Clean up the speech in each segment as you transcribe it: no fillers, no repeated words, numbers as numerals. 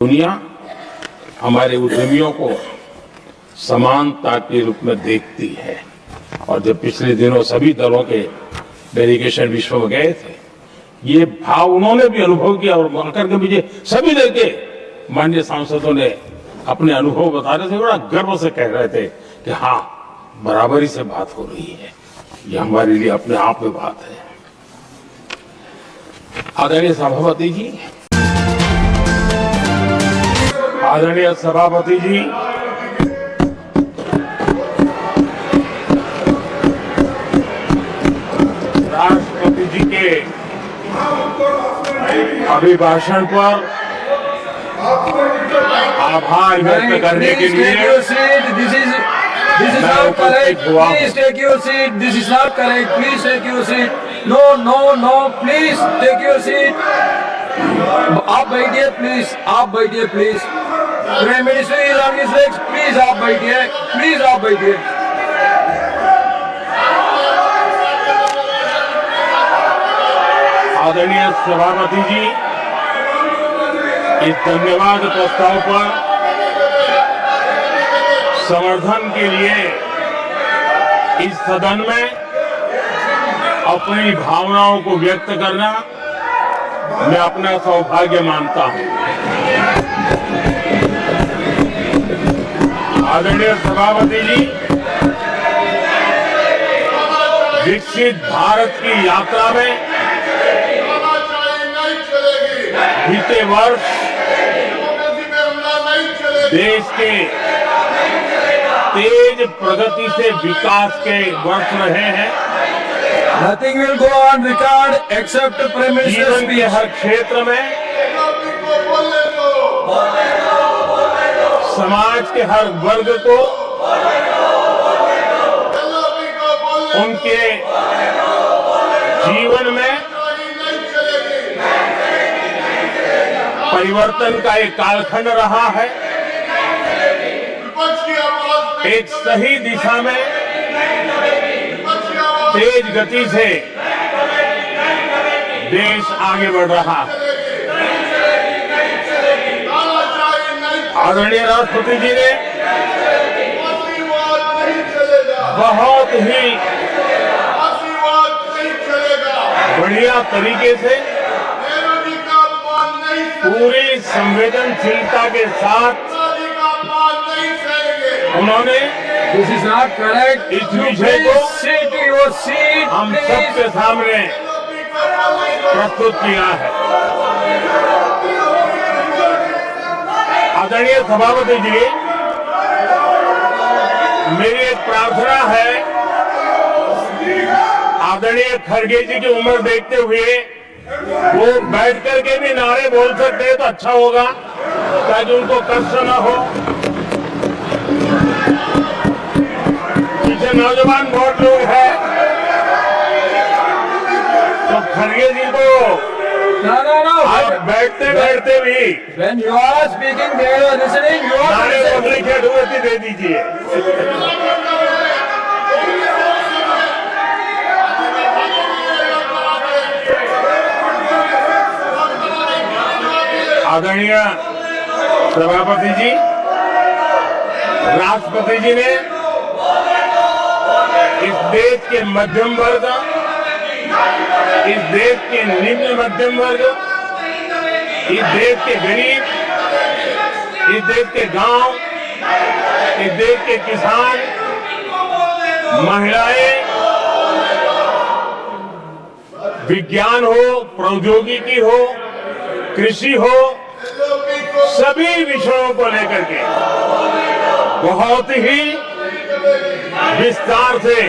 दुनिया हमारे उद्यमियों को समानता के रूप में देखती है और जब पिछले दिनों सभी दलों के डेलीगेशन विश्व में गए थे, ये भाव उन्होंने भी अनुभव किया और आकर के मुझे सभी लेके माननीय सांसदों ने अपने अनुभव बता रहे थे, बड़ा गर्व से कह रहे थे कि हाँ, बराबरी से बात हो रही है। ये हमारे लिए अपने आप में बात है। आदरणीय सभापति जी, आदरणीय सभापति जी, राष्ट्रपति जी के अभिभाषण पर आभार व्यक्त करने के लिए This is not correct. Please take your seat. This is not correct. Please take your seat. No. Please take your seat. आप बैठिए प्लीज, आप बैठिए please. Prime minister is on his legs, please आप बैठिए, प्लीज आप बैठिए। आदरणीय सभापति जी, इस धन्यवाद प्रस्ताव पर समर्थन के लिए इस सदन में अपनी भावनाओं को व्यक्त करना मैं अपना सौभाग्य मानता हूं। आदरणीय सभापति जी, विकसित भारत की यात्रा में बीते वर्ष देश के तेज प्रगति से विकास के वर्ष रहे हैं। Nothing will go on record except Prime Minister's जीवन के speech. हर क्षेत्र में, समाज के हर वर्ग को उनके जीवन में परिवर्तन का एक कालखंड रहा है। एक सही दिशा में तेज गति से देश आगे बढ़ रहा है। आदरणीय राष्ट्रपति जी ने बहुत ही बढ़िया तरीके से पूरी संवेदनशीलता के साथ उन्होंने This is not correct. इस You विषय please को sit to your seat, हम please. सबके सामने प्रस्तुत किया है। आदरणीय सभापति जी, मेरी एक प्रार्थना है, आदरणीय खड़गे जी की उम्र देखते हुए वो बैठ करके भी नारे बोल सकते हैं तो अच्छा होगा, ताकि उनको कष्ट न हो। पीछे नौजवान बहुत लोग हैं, तो खड़गे जी को No. आज बैठते बैठते भी When you are speaking, they are listening. You are नारे listening. बोलने की अनुमति दे दीजिए। आदरणीय सभापति जी, राष्ट्रपति जी ने इस देश के मध्यम वर्ग, इस देश के निम्न मध्यम वर्ग, इस देश के गरीब, इस देश के गांव, इस देश के किसान, महिलाएं, विज्ञान हो, प्रौद्योगिकी हो, कृषि हो, सभी विषयों को लेकर के बहुत ही विस्तार से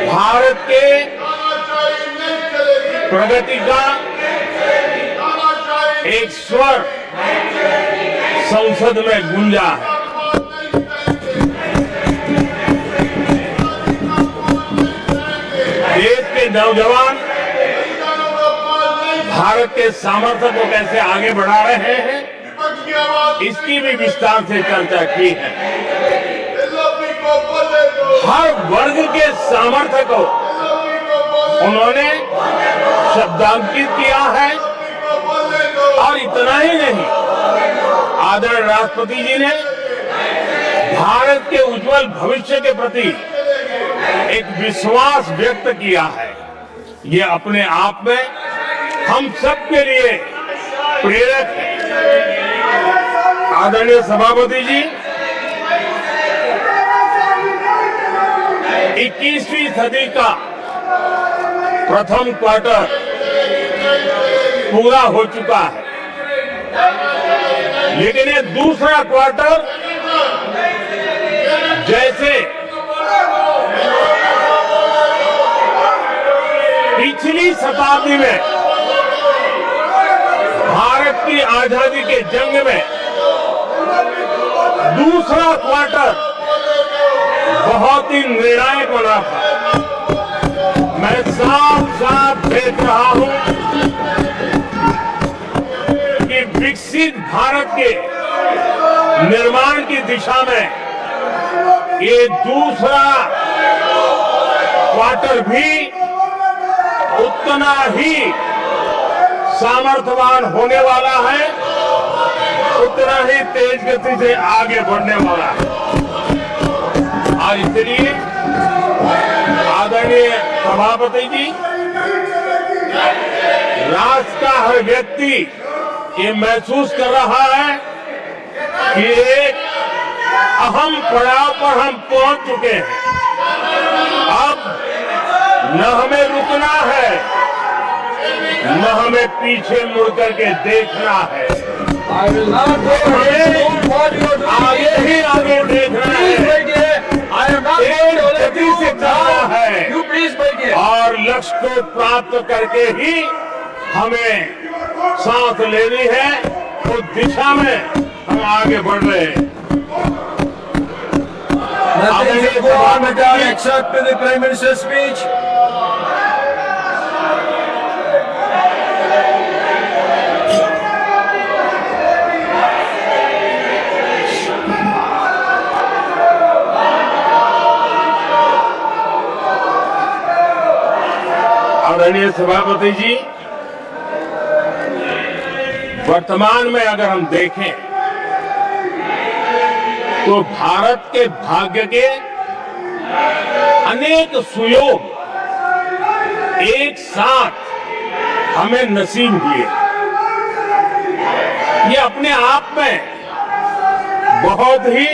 भारत के प्रगति का एक स्वर संसद में गूंजा है। देश के नौजवान भारत के सामर्थ्य को कैसे आगे बढ़ा रहे हैं, इसकी भी विस्तार से चर्चा की है। हर वर्ग के सामर्थ्य को उन्होंने शब्दांकित किया है, आदरणीय राष्ट्रपति जी ने भारत के उज्जवल भविष्य के प्रति एक विश्वास व्यक्त किया है। ये अपने आप में हम सबके लिए प्रेरक है। आदरणीय सभापति जी, 21वीं सदी का प्रथम क्वार्टर पूरा हो चुका है, लेकिन ये दूसरा क्वार्टर जैसे पिछली शताब्दी में भारत की आजादी के जंग में दूसरा क्वार्टर बहुत ही निर्णायक बना था। मैं साफ साफ देख रहा हूं कि विकसित भारत के निर्माण की दिशा में ये दूसरा क्वार्टर भी उतना ही सामर्थ्यवान होने वाला है, उतना ही तेज गति से आगे बढ़ने वाला है। और इसलिए आदरणीय सभापति जी, राष्ट्र का हर व्यक्ति ये महसूस कर रहा है कि एक अहम पड़ाव पर हम पहुंच चुके हैं। अब न हमें रुकना है, न हमें पीछे मुड़ करके देखना है। आगे ही आगे देखना है, गति से चलना है और लक्ष्य को प्राप्त करके ही हमें सांस लेनी है। उस दिशा में हम आगे बढ़ रहे हैं। Accept the Prime Minister's speech. आदरणीय सभापति जी, वर्तमान में अगर हम देखें तो भारत के भाग्य के अनेक सुयोग एक साथ हमें नसीब हुए। ये अपने आप में बहुत ही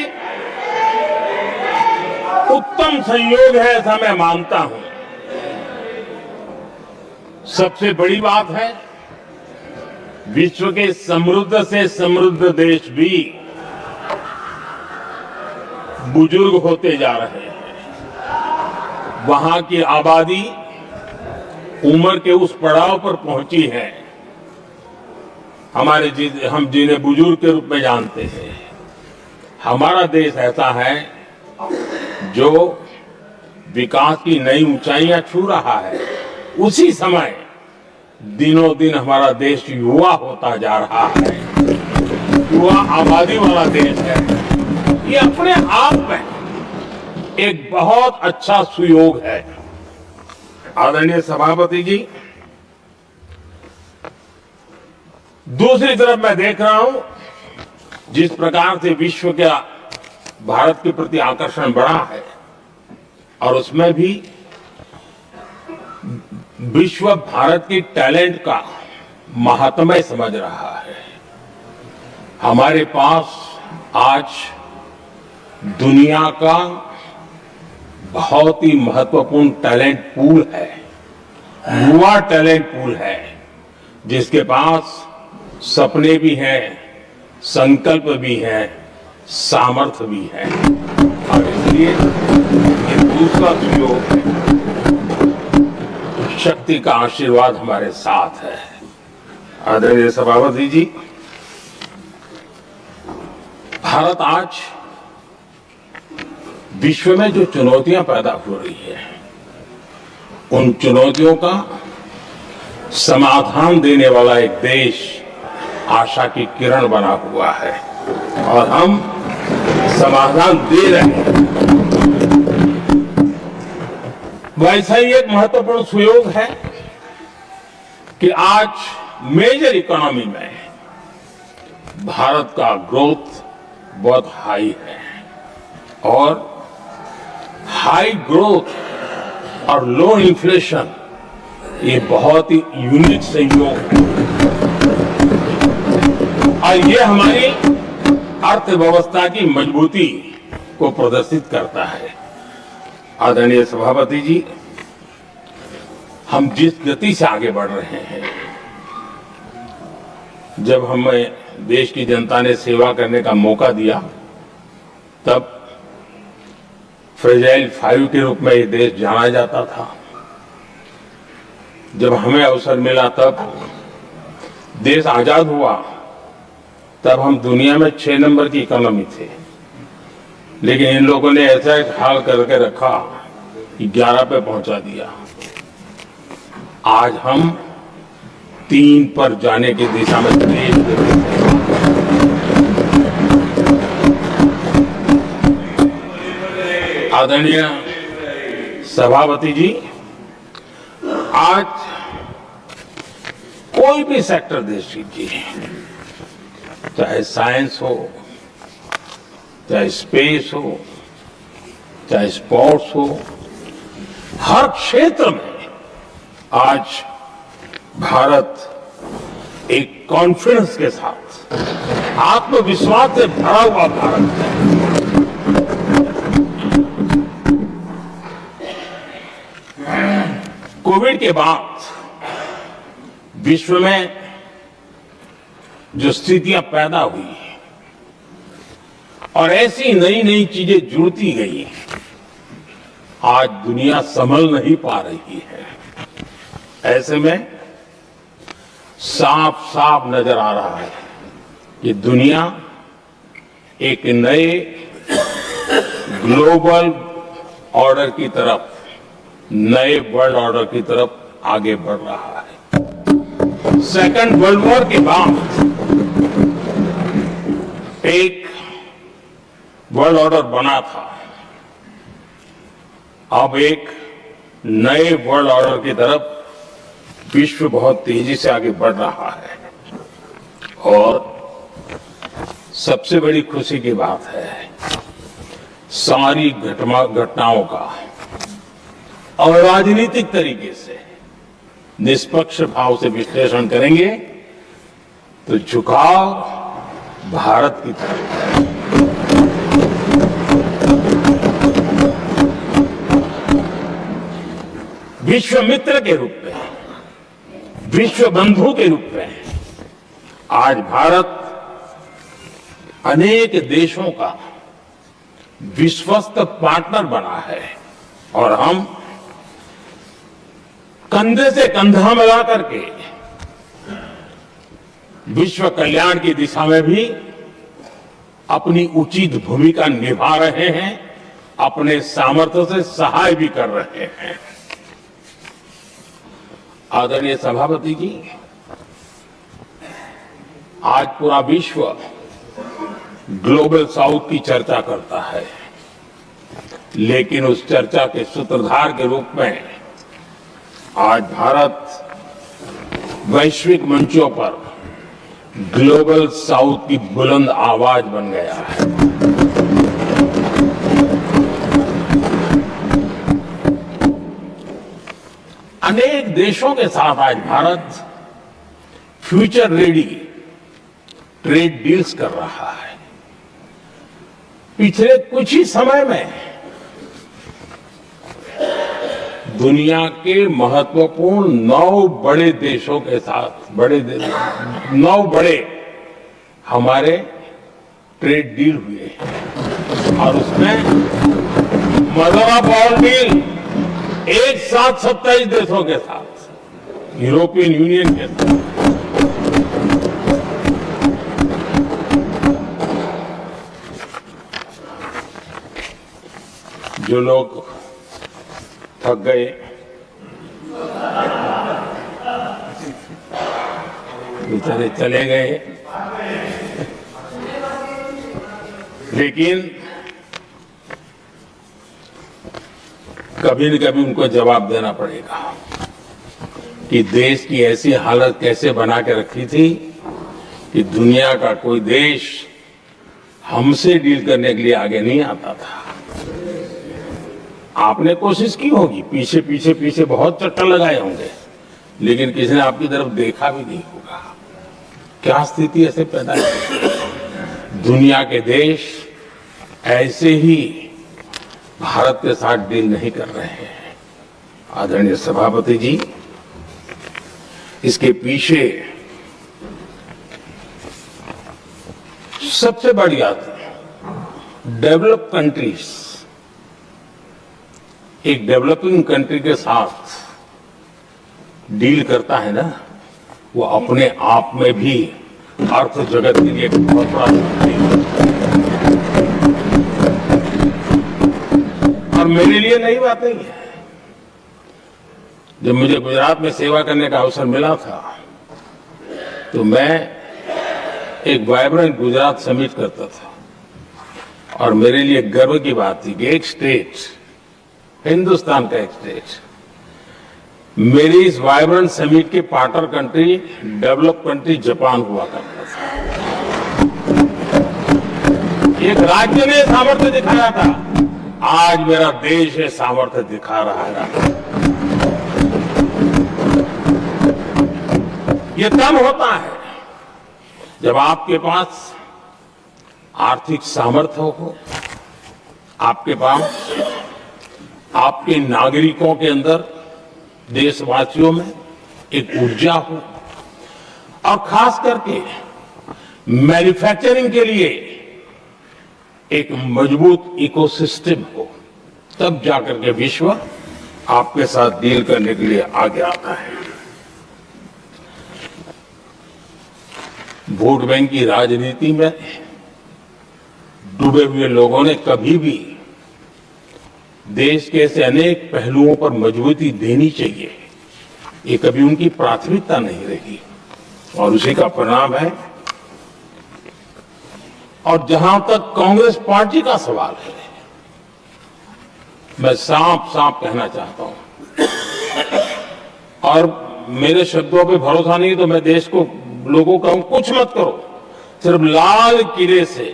उत्तम संयोग है, ऐसा मैं मानता हूं। सबसे बड़ी बात है, विश्व के समृद्ध से समृद्ध देश भी बुजुर्ग होते जा रहे हैं। वहां की आबादी उम्र के उस पड़ाव पर पहुंची है हम जिन्हें बुजुर्ग के रूप में जानते हैं। हमारा देश ऐसा है जो विकास की नई ऊंचाइयां छू रहा है। उसी समय दिनों दिन हमारा देश युवा होता जा रहा है, युवा आबादी वाला देश है। ये अपने आप में एक बहुत अच्छा सुयोग है। आदरणीय सभापति जी, दूसरी तरफ मैं देख रहा हूं जिस प्रकार से विश्व का भारत के प्रति आकर्षण बढ़ा है, और उसमें भी विश्व भारत की टैलेंट का महात्म्य समझ रहा है। हमारे पास आज दुनिया का बहुत ही महत्वपूर्ण टैलेंट पूल है, युवा टैलेंट पूल है, जिसके पास सपने भी हैं, संकल्प भी हैं, सामर्थ्य भी है। और इसलिए ये दूसरा सुयोग है। शक्ति का आशीर्वाद हमारे साथ है। आदरणीय सभापति जी, भारत आज विश्व में जो चुनौतियां पैदा हो रही है, उन चुनौतियों का समाधान देने वाला एक देश आशा की किरण बना हुआ है, और हम समाधान दे रहे हैं। वैसा ही एक महत्वपूर्ण सुयोग है कि आज मेजर इकोनॉमी में भारत का ग्रोथ बहुत हाई है और हाई ग्रोथ और लो इन्फ्लेशन ये बहुत ही यूनिक संयोग है और ये हमारी अर्थव्यवस्था की मजबूती को प्रदर्शित करता है। आदरणीय सभापति जी, हम जिस गति से आगे बढ़ रहे हैं, जब हमें देश की जनता ने सेवा करने का मौका दिया तब फ्रेजाइल 5 के रूप में ये देश जाना जाता था। जब हमें अवसर मिला तब देश आजाद हुआ तब हम दुनिया में 6 नंबर की इकोनॉमी थे, लेकिन इन लोगों ने ऐसा एक हाल करके रखा कि 11 पे पहुंचा दिया। आज हम 3 पर जाने की दिशा में तेज गति से आदरणीय सभापति जी, आज कोई भी सेक्टर देश लीजिए, चाहे साइंस हो, चाहे स्पेस हो, चाहे स्पोर्ट्स हो, हर क्षेत्र में आज भारत एक कॉन्फिडेंस के साथ, आत्मविश्वास से भरा हुआ भारत है। कोविड के बाद विश्व में जो स्थितियां पैदा हुई और ऐसी नई नई चीजें जुड़ती गई, आज दुनिया संभल नहीं पा रही है। ऐसे में साफ साफ नजर आ रहा है कि दुनिया एक नए ग्लोबल ऑर्डर की तरफ, नए वर्ल्ड ऑर्डर की तरफ आगे बढ़ रहा है। सेकेंड वर्ल्ड वॉर के बाद एक वर्ल्ड ऑर्डर बना था, अब एक नए वर्ल्ड ऑर्डर की तरफ विश्व बहुत तेजी से आगे बढ़ रहा है। और सबसे बड़ी खुशी की बात है, सारी घटनाओं का और राजनीतिक तरीके से निष्पक्ष भाव से विश्लेषण करेंगे तो झुकाव भारत की तरफ है। विश्व मित्र के रूप में, विश्व बंधु के रूप में आज भारत अनेक देशों का विश्वस्त पार्टनर बना है और हम कंधे से कंधा मिला करके विश्व कल्याण की दिशा में भी अपनी उचित भूमिका निभा रहे हैं, अपने सामर्थ्य से सहाय भी कर रहे हैं। आदरणीय सभापति जी, आज पूरा विश्व ग्लोबल साउथ की चर्चा करता है, लेकिन उस चर्चा के सूत्रधार के रूप में आज भारत वैश्विक मंचों पर ग्लोबल साउथ की बुलंद आवाज बन गया है। अनेक देशों के साथ आज Bharat future ready trade deals कर रहा है। पिछले कुछ ही समय में दुनिया के महत्वपूर्ण 9 बड़े देशों के साथ 9 बड़े हमारे ट्रेड डील हुए हैं और उसमें मदर ऑफ ऑल डील एक साथ 27 देशों के साथ, यूरोपियन यूनियन के साथ। जो लोग थक गए, बेचारे चले गए, लेकिन कभी न कभी उनको जवाब देना पड़ेगा कि देश की ऐसी हालत कैसे बना के रखी थी कि दुनिया का कोई देश हमसे डील करने के लिए आगे नहीं आता था। आपने कोशिश की होगी, पीछे पीछे पीछे बहुत चक्कर लगाए होंगे, लेकिन किसी ने आपकी तरफ देखा भी नहीं होगा। क्या स्थिति ऐसे पैदा है? दुनिया के देश ऐसे ही भारत के साथ डील नहीं कर रहे हैं। आदरणीय सभापति जी, इसके पीछे सबसे बड़ी बात है, डेवलप कंट्रीज एक डेवलपिंग कंट्री के साथ डील करता है ना, वो अपने आप में भी अर्थ जगत के लिए एक बहुत बड़ा चुनौती है। और मेरे लिए नई बात नहीं है। जब मुझे गुजरात में सेवा करने का अवसर मिला था तो मैं एक वाइब्रेंट गुजरात समिट करता था और मेरे लिए गर्व की बात थी कि एक स्टेट, हिंदुस्तान का एक स्टेट, मेरी इस वाइब्रेंट समिट की partner country, develop country Japan हुआ करता था। एक राज्य ने सामर्थ्य दिखाया था, आज मेरा देश ये सामर्थ्य दिखा रहा है। ये तब होता है जब आपके पास आर्थिक सामर्थ्य हो, आपके पास आपके नागरिकों के अंदर, देशवासियों में एक ऊर्जा हो, और खास करके मैन्युफैक्चरिंग के लिए एक मजबूत इकोसिस्टम हो, तब जाकर के विश्व आपके साथ डील करने के लिए आगे आता है। वोट बैंक की राजनीति में डूबे हुए लोगों ने कभी भी देश के ऐसे अनेक पहलुओं पर मजबूती देनी चाहिए, ये कभी उनकी प्राथमिकता नहीं रही, और उसी का परिणाम है। और जहां तक कांग्रेस पार्टी का सवाल है, मैं साफ साफ कहना चाहता हूं, और मेरे शब्दों पे भरोसा नहीं तो मैं देश को, लोगों का कुछ मत करो, सिर्फ लाल किले से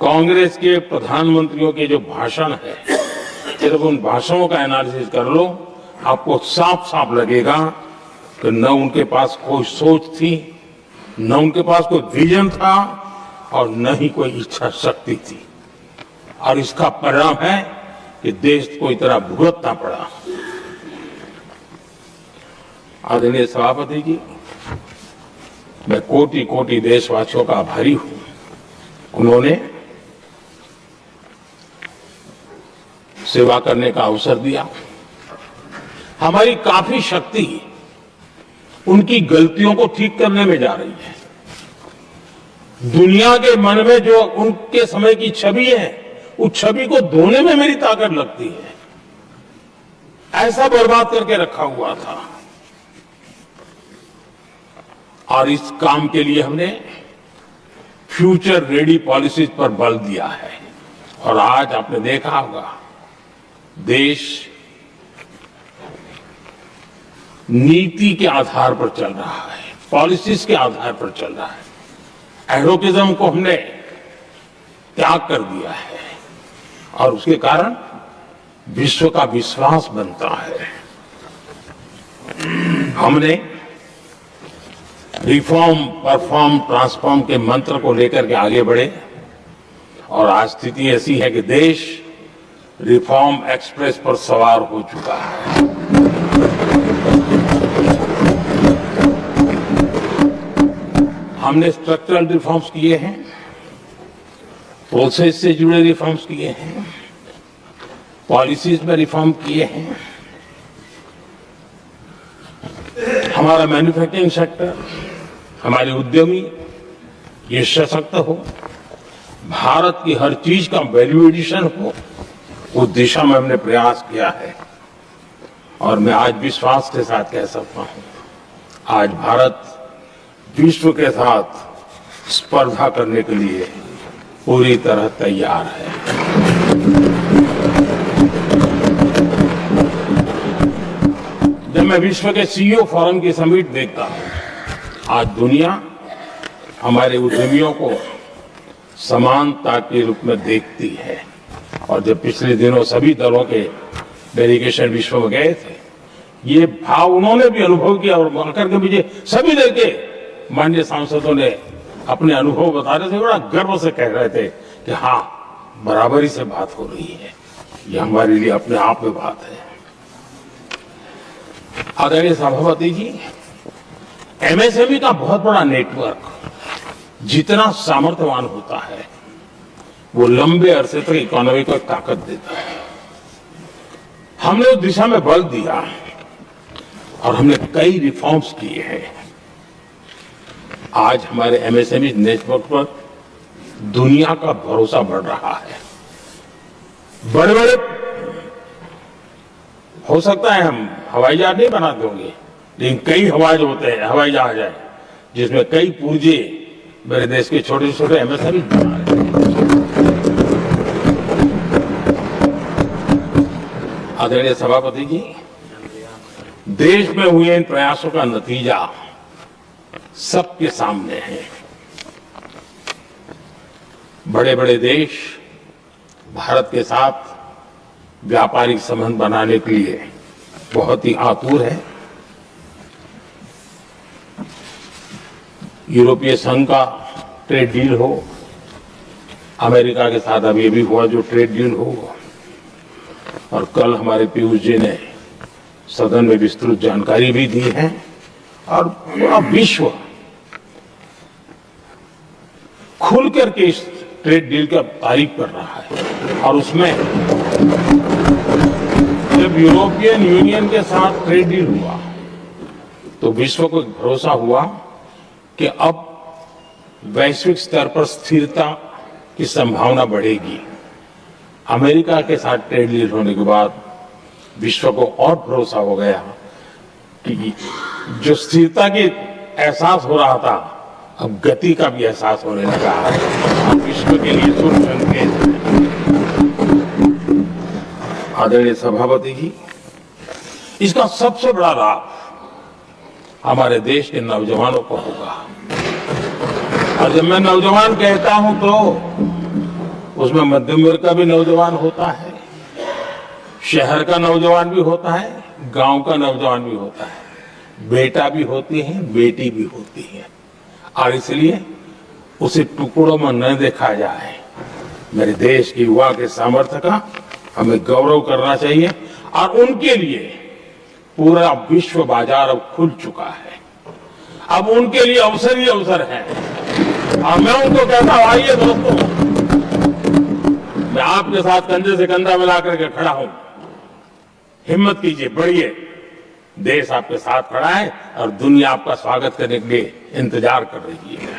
कांग्रेस के प्रधानमंत्रियों के जो भाषण है, सिर्फ उन भाषणों का एनालिसिस कर लो, आपको साफ साफ लगेगा कि न उनके पास कोई सोच थी, न उनके पास कोई विजन था, और न ही कोई इच्छा शक्ति थी। और इसका परिणाम है कि देश को इतना भुगतना पड़ा। आदरणीय सभापति जी, मैं कोटि कोटि देशवासियों का आभारी हूं। उन्होंने सेवा करने का अवसर दिया। हमारी काफी शक्ति उनकी गलतियों को ठीक करने में जा रही है। दुनिया के मन में जो उनके समय की छवि है, उस छवि को धोने में मेरी ताकत लगती है। ऐसा बर्बाद करके रखा हुआ था, और इस काम के लिए हमने फ्यूचर रेडी पॉलिसीज पर बल दिया है। और आज आपने देखा होगा, देश नीति के आधार पर चल रहा है, पॉलिसीज के आधार पर चल रहा है। एडोकिज्म को हमने त्याग कर दिया है, और उसके कारण विश्व का विश्वास बनता है। हमने रिफॉर्म, परफॉर्म, ट्रांसफॉर्म के मंत्र को लेकर के आगे बढ़े, और आज स्थिति ऐसी है कि देश रिफॉर्म एक्सप्रेस पर सवार हो चुका है। हमने स्ट्रक्चरल रिफॉर्म्स किए हैं, प्रोसेस से जुड़े रिफॉर्म्स किए हैं, पॉलिसीज में रिफॉर्म किए हैं। हमारा मैन्युफैक्चरिंग सेक्टर, हमारे उद्यमी ये सशक्त हो, भारत की हर चीज का वैल्यू एडिशन हो, उस दिशा में हमने प्रयास किया है। और मैं आज विश्वास के साथ कह सकता हूं, आज भारत विश्व के साथ स्पर्धा करने के लिए पूरी तरह तैयार है। जब मैं विश्व के सीईओ फोरम की समिट देखता हूं, आज दुनिया हमारे उद्यमियों को समानता के रूप में देखती है। और जब पिछले दिनों सभी दलों के डेलीगेशन विश्व में गए थे, ये भाव उन्होंने भी अनुभव किया और आकर के मुझे सभी दल के माननीय सांसदों ने अपने अनुभव बता रहे थे, बड़ा गर्व से कह रहे थे कि हाँ, बराबरी से बात हो रही है। ये हमारे लिए अपने आप में बात है। आदरणीय सभापति जी, एमएसएमई का बहुत बड़ा नेटवर्क जितना सामर्थ्यवान होता है, वो लंबे अरसे तक इकोनॉमी को ताकत देता है। हमने उस दिशा में बल दिया और हमने कई रिफॉर्म्स किए हैं। आज हमारे एमएसएमई नेटवर्क पर दुनिया का भरोसा बढ़ रहा है। बड़े बड़े हो सकता है हम हवाई जहाज नहीं बना दोगे, लेकिन कई हवाई जहाज है जिसमें कई पुर्जे मेरे देश के छोटे छोटे एमएसएमई बना रहे हैं। आदरणीय सभापति जी, देश में हुए इन प्रयासों का नतीजा सबके सामने है। बड़े बड़े देश भारत के साथ व्यापारिक संबंध बनाने के लिए बहुत ही आतुर है। यूरोपीय संघ का ट्रेड डील हो, अमेरिका के साथ अभी भी हुआ जो ट्रेड डील हो, और कल हमारे पीयूष जी ने सदन में विस्तृत जानकारी भी दी है। और पूरा विश्व खुल करके इस ट्रेड डील का तारीफ कर रहा है। और उसमें जब यूरोपियन यूनियन के साथ ट्रेड डील हुआ तो विश्व को भरोसा हुआ कि अब वैश्विक स्तर पर स्थिरता की संभावना बढ़ेगी। अमेरिका के साथ ट्रेड डील होने के बाद विश्व को और भरोसा हो गया कि जो स्थिरता की एहसास हो रहा था, अब गति का भी एहसास होने लगा है। विश्व के लिए शुभ संकेत है। आदरणीय सभापति जी, इसका सबसे बड़ा लाभ हमारे देश के नौजवानों को होगा। और जब मैं नौजवान कहता हूं तो उसमें मध्यम वर्ग का भी नौजवान होता है, शहर का नौजवान भी होता है, गांव का नौजवान भी होता है, बेटा भी होती है, बेटी भी होती है। और इसलिए उसे टुकड़ों में न देखा जाए। मेरे देश के युवा के सामर्थ्य का हमें गौरव करना चाहिए। और उनके लिए पूरा विश्व बाजार अब खुल चुका है। अब उनके लिए अवसर ही अवसर है। और मैं उनको कहता हूं, आइए दोस्तों, मैं आपके साथ कंधे से कंधा मिलाकर के खड़ा हूं। हिम्मत कीजिए, बढ़िए। देश आपके साथ खड़ा है और दुनिया आपका स्वागत करने के लिए इंतजार कर रही है।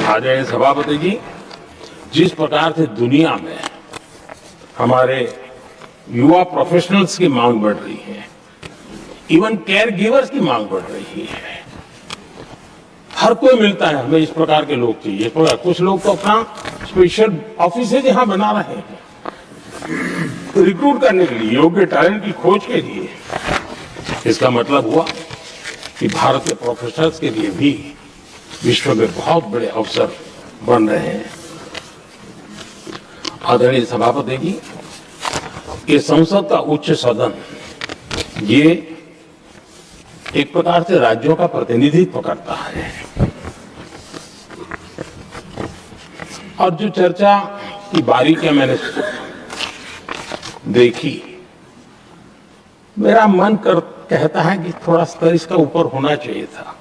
आदरणीय सभापति जी, जिस प्रकार से दुनिया में हमारे युवा प्रोफेशनल्स की मांग बढ़ रही है, इवन केयर गिवर्स की मांग बढ़ रही है। हर कोई मिलता है, हमें इस प्रकार के लोग चाहिए। कुछ लोग तो अपना स्पेशल ऑफिस यहां बना रहे हैं रिक्रूट करने के लिए, योग्य टैलेंट की खोज के लिए। इसका मतलब हुआ कि भारत के प्रोफेशनल्स के लिए भी विश्व में बहुत बड़े अवसर बन रहे हैं। आदरणीय सभापति जी, ये संसद का उच्च सदन, ये एक प्रकार से राज्यों का प्रतिनिधित्व करता है। और जो चर्चा की बारीकियां मैंने देखी, मेरा मन कहता है कि थोड़ा स्तर इसका ऊपर होना चाहिए था।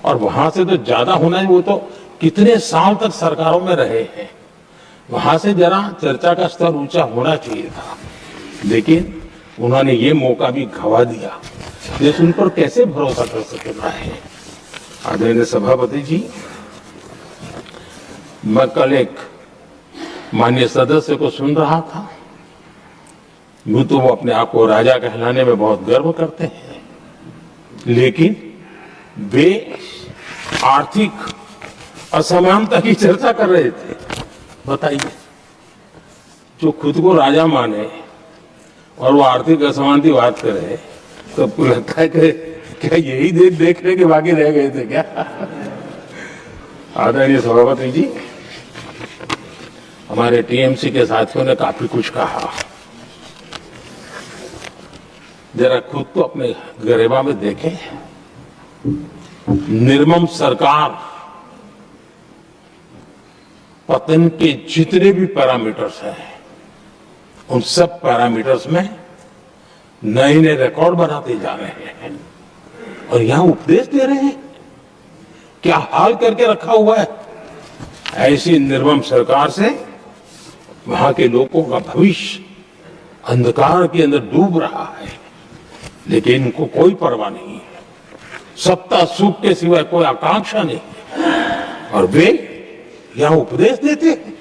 और वहां से तो ज्यादा होना है, वो तो कितने साल तक सरकारों में रहे हैं, वहां से जरा चर्चा का स्तर ऊंचा होना चाहिए था। लेकिन उन्होंने ये मौका भी गंवा दिया। देश उन पर कैसे भरोसा कर सकता है। आदरणीय सभापति जी, मैं कल एक माननीय सदस्य को सुन रहा था। यूं तो वो अपने आप को राजा कहलाने में बहुत गर्व करते हैं, लेकिन वे आर्थिक असमानता की चर्चा कर रहे थे। बताइए, जो खुद को राजा माने और वो आर्थिक असमानता की बात करे, तो आपको लगता है कि क्या यही देखने के बाकी रह गए थे क्या? आदरणीय सभापति जी, हमारे टीएमसी के साथियों ने काफी कुछ कहा। जरा खुद को अपने गरिमा में देखें। निर्मम सरकार पतन के जितने भी पैरामीटर्स हैं, उन सब पैरामीटर्स में नए नए रिकॉर्ड बनाते जा रहे हैं और यहां उपदेश दे रहे हैं। क्या हाल करके रखा हुआ है। ऐसी निर्मम सरकार से वहां के लोगों का भविष्य अंधकार के अंदर डूब रहा है, लेकिन इनको कोई परवाह नहीं है। सत्ता सुख के सिवाय कोई आकांक्षा नहीं और वे यहां उपदेश देते हैं।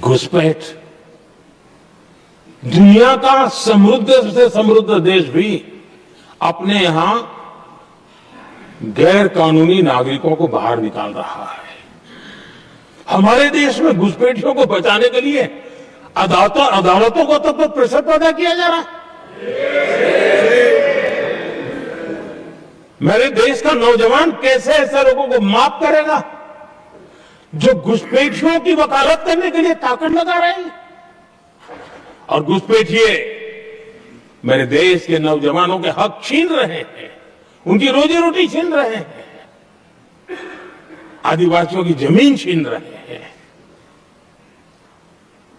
घुसपैठ दुनिया का समृद्ध से समृद्ध देश भी अपने यहां गैर कानूनी नागरिकों को बाहर निकाल रहा है। हमारे देश में घुसपैठियों को बचाने के लिए अदालतों को तब तक प्रेशर पैदा किया जा रहा है। मेरे देश का नौजवान कैसे ऐसे लोगों को माफ करेगा जो घुसपैठियों की वकालत करने के लिए ताकत लगा रहे हैं। और घुसपैठिए मेरे देश के नौजवानों के हक छीन रहे हैं, उनकी रोजी रोटी छीन रहे हैं, आदिवासियों की जमीन छीन रहे हैं,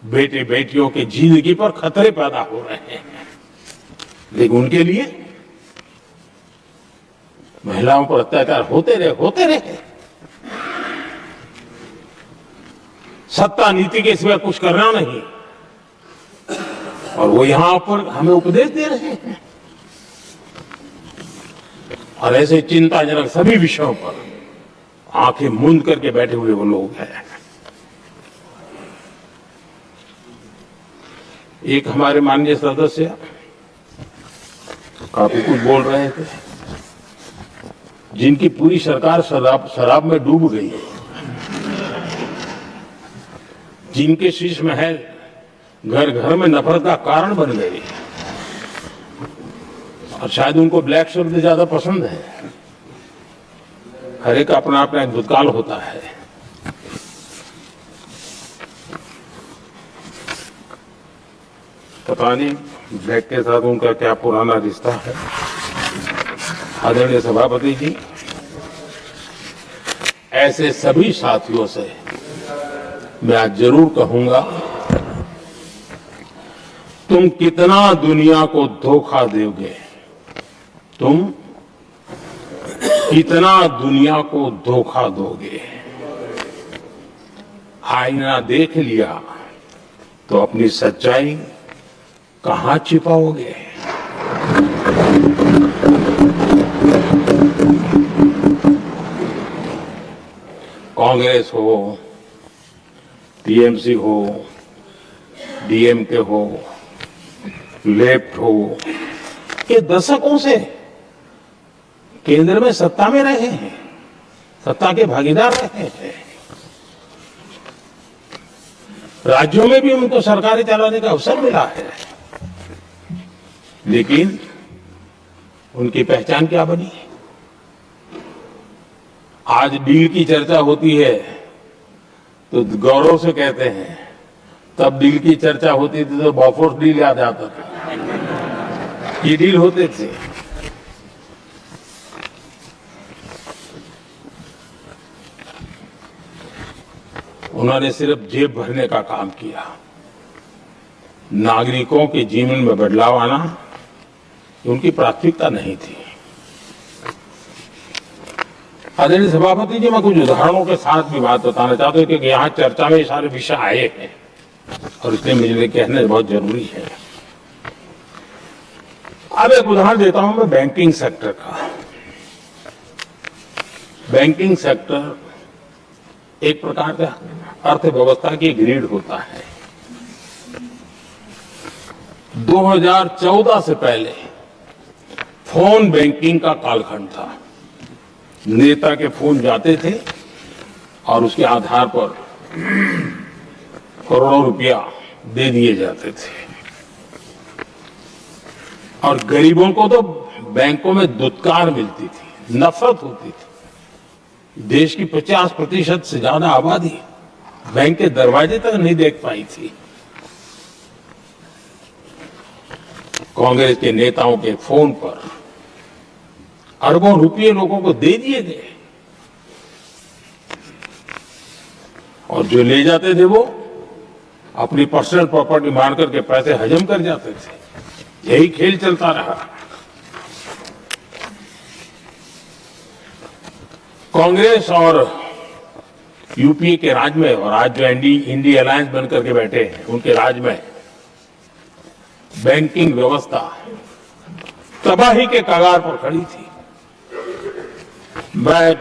बेटे बेटियों की जिंदगी पर खतरे पैदा हो रहे हैं। लेकिन उनके लिए महिलाओं पर अत्याचार होते रहे। सत्ता नीति के सिवा कुछ करना नहीं और वो यहां पर हमें उपदेश दे रहे हैं। और ऐसे चिंताजनक सभी विषयों पर आंखें मूंद करके बैठे हुए वो लोग हैं। एक हमारे माननीय सदस्य काफी कुछ बोल रहे थे, जिनकी पूरी सरकार शराब में डूब गई, जिनके शीश महल घर घर में नफरत का कारण बन गए और शायद उनको ब्लैक शब्द ज्यादा पसंद है। हर एक अपना अपना एक भूतकाल होता है। पता नहीं ब्लैक के साथ उनका क्या पुराना रिश्ता है। आदरणीय सभापति जी, ऐसे सभी साथियों से मैं आज जरूर कहूंगा, तुम कितना दुनिया को धोखा दोगे, तुम कितना दुनिया को धोखा दोगे। आईना देख लिया तो अपनी सच्चाई कहां छिपाओगे। कांग्रेस हो, टीएमसी हो, डीएमके हो, लेफ्ट हो, ये दशकों से केंद्र में सत्ता में रहे हैं, सत्ता के भागीदार रहे हैं। राज्यों में भी उनको सरकारें चलाने का अवसर मिला है, लेकिन उनकी पहचान क्या बनी। आज डील की चर्चा होती है तो गौरव से कहते हैं, तब डील की चर्चा होती थी तो बॉफोर्स डील याद आता था। ये डील होते थे। उन्होंने सिर्फ जेब भरने का काम किया। नागरिकों के जीवन में बदलाव आना उनकी प्राथमिकता नहीं थी। आदरणीय सभापति जी, मैं कुछ उदाहरणों के साथ भी बात बताना चाहता हूं, क्योंकि यहाँ चर्चा में ये सारे विषय आए हैं और इसलिए मुझे कहने बहुत जरूरी है। अब एक उदाहरण देता हूं मैं बैंकिंग सेक्टर का। बैंकिंग सेक्टर एक प्रकार का अर्थव्यवस्था की ग्रिड होता है। 2014 से पहले फोन बैंकिंग का कालखंड था। नेता के फोन जाते थे और उसके आधार पर करोड़ों रुपया दे दिए जाते थे। और गरीबों को तो बैंकों में दुत्कार मिलती थी, नफरत होती थी। देश की 50% से ज्यादा आबादी बैंक के दरवाजे तक नहीं देख पाई थी। कांग्रेस के नेताओं के फोन पर अरबों रुपये लोगों को दे दिए गए और जो ले जाते थे वो अपनी पर्सनल प्रॉपर्टी मान करके पैसे हजम कर जाते थे। यही खेल चलता रहा। कांग्रेस और यूपीए के राज में और आज जो इंडी अलायंस बनकर के बैठे हैं उनके राज में बैंकिंग व्यवस्था तबाही के कगार पर खड़ी थी। मैं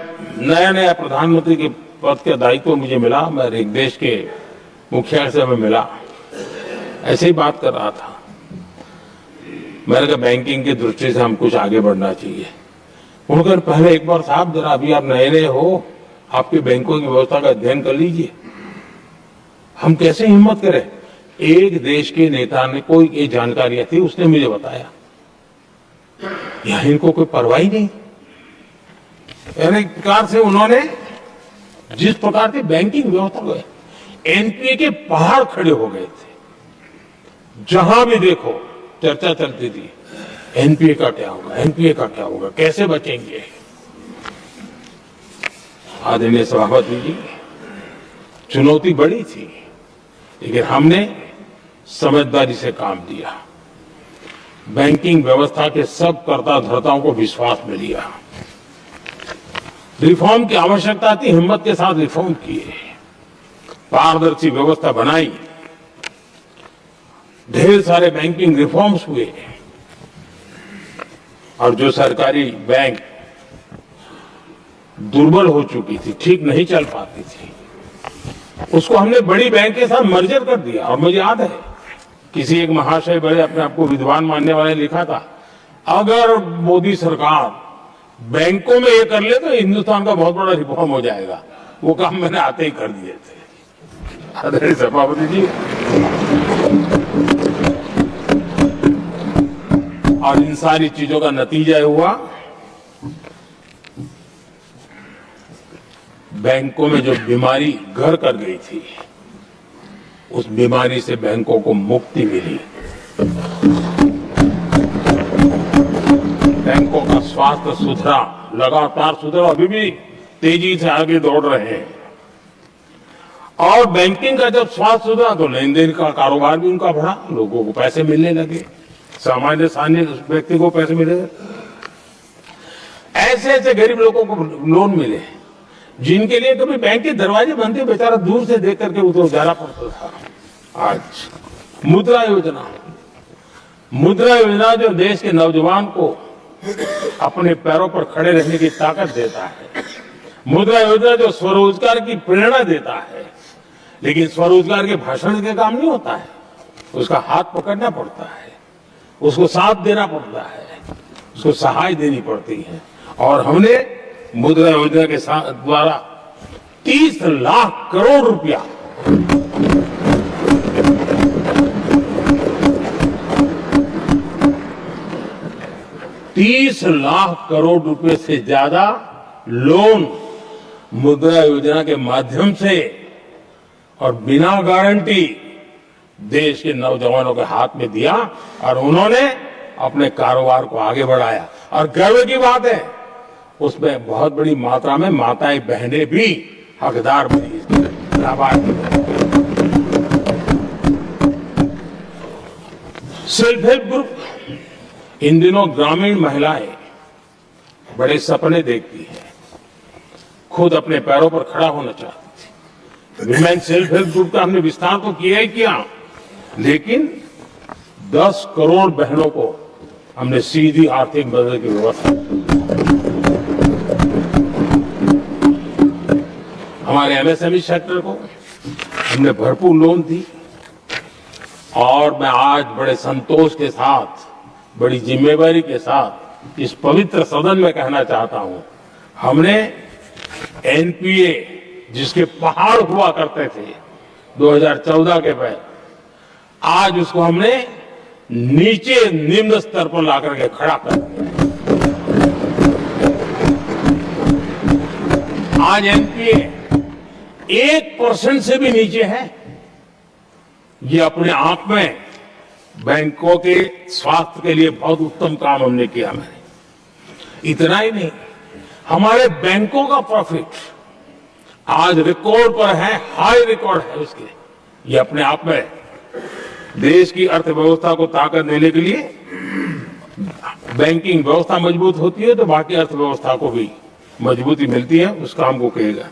नया प्रधानमंत्री के पद का दायित्व मुझे मिला, मैं एक देश के मुखिया से मैं मिला, ऐसे ही बात कर रहा था। मैंने कहा बैंकिंग की दृष्टि से हम कुछ आगे बढ़ना चाहिए। उन्होंने पहले एक बार साहब जरा अभी आप नए हो, आपके बैंकों की व्यवस्था का अध्ययन कर लीजिए। हम कैसे हिम्मत करें? एक देश के नेता ने कोई ये जानकारियां थी, उसने मुझे बताया। यहां इनको कोई परवाह ही नहीं। यानी एक प्रकार से उन्होंने जिस प्रकार की बैंकिंग व्यवस्था को एनपीए के पहाड़ खड़े हो गए थे। जहां भी देखो चर्चा चलती थी, एनपीए का क्या होगा, एनपीए का क्या होगा, कैसे बचेंगे। आदरणीय सभापति जी, चुनौती बड़ी थी, लेकिन हमने समझदारी से काम दिया। बैंकिंग व्यवस्था के सब कर्ता धर्ताओं को विश्वास में लिया। रिफॉर्म की आवश्यकता थी, हिम्मत के साथ रिफॉर्म किए, पारदर्शी व्यवस्था बनाई, ढेर सारे बैंकिंग रिफॉर्म्स हुए और जो सरकारी बैंक दुर्बल हो चुकी थी, ठीक नहीं चल पाती थी, उसको हमने बड़ी बैंक के साथ मर्जर कर दिया। और मुझे याद है किसी एक महाशय बड़े अपने आप को विद्वान मानने वाले ने लिखा था, अगर मोदी सरकार बैंकों में ये कर ले तो हिंदुस्तान का बहुत बड़ा रिफॉर्म हो जाएगा। वो काम मैंने आते ही कर दिए थे। आदरणीय सभापति जी, और इन सारी चीजों का नतीजा हुआ बैंकों में जो बीमारी घर कर गई थी, उस बीमारी से बैंकों को मुक्ति मिली। बैंकों का स्वास्थ्य सुधरा, लगातार सुधरा, अभी भी तेजी से आगे दौड़ रहे हैं। और बैंकिंग का जब स्वास्थ्य सुधरा तो लेन देन का कारोबार भी उनका बढ़ा, लोगों को पैसे मिलने लगे, सामान्य व्यक्ति को पैसे मिले। ऐसे ऐसे गरीब लोगों को लोन मिले जिनके लिए कभी बैंक के दरवाजे बंद थे, बेचारा दूर से देख करके उधर जाना पड़ता था। आज मुद्रा योजना जो देश के नौजवान को अपने पैरों पर खड़े रहने की ताकत देता है, मुद्रा योजना जो स्वरोजगार की प्रेरणा देता है, लेकिन स्वरोजगार के भाषण के काम नहीं होता है, उसका हाथ पकड़ना पड़ता है, उसको साथ देना पड़ता है, उसको सहाय देनी पड़ती है। और हमने मुद्रा योजना के साथ द्वारा 30 लाख करोड़ रुपया ₹30 लाख से ज्यादा लोन मुद्रा योजना के माध्यम से और बिना गारंटी देश के नौजवानों के हाथ में दिया और उन्होंने अपने कारोबार को आगे बढ़ाया। और गर्व की बात है, उसमें बहुत बड़ी मात्रा में माताएं बहनें भी हकदार बनी, लाभार्थी। सेल्फ हेल्प ग्रुप, इन दिनों ग्रामीण महिलाएं बड़े सपने देखती हैं, खुद अपने पैरों पर खड़ा होना चाहती थी। विमेन सेल्फ हेल्प ग्रुप का हमने विस्तार तो किया ही किया, लेकिन 10 करोड़ बहनों को हमने सीधी आर्थिक मदद की व्यवस्था। हमारे एमएसएमई सेक्टर को हमने भरपूर लोन दी और मैं आज बड़े संतोष के साथ, बड़ी जिम्मेवारी के साथ इस पवित्र सदन में कहना चाहता हूं, हमने एनपीए जिसके पहाड़ हुआ करते थे 2014 के पहले, आज उसको हमने नीचे निम्न स्तर पर ला करके खड़ा कर दिया है। आज एनपीए 1% से भी नीचे है। ये अपने आप में बैंकों के स्वास्थ्य के लिए बहुत उत्तम काम हमने किया। मैंने इतना ही नहीं, हमारे बैंकों का प्रॉफिट आज रिकॉर्ड पर है, हाई रिकॉर्ड है उसके। ये अपने आप में देश की अर्थव्यवस्था को ताकत देने के लिए, बैंकिंग व्यवस्था मजबूत होती है तो बाकी अर्थव्यवस्था को भी मजबूती मिलती है। उस काम को कहेगा।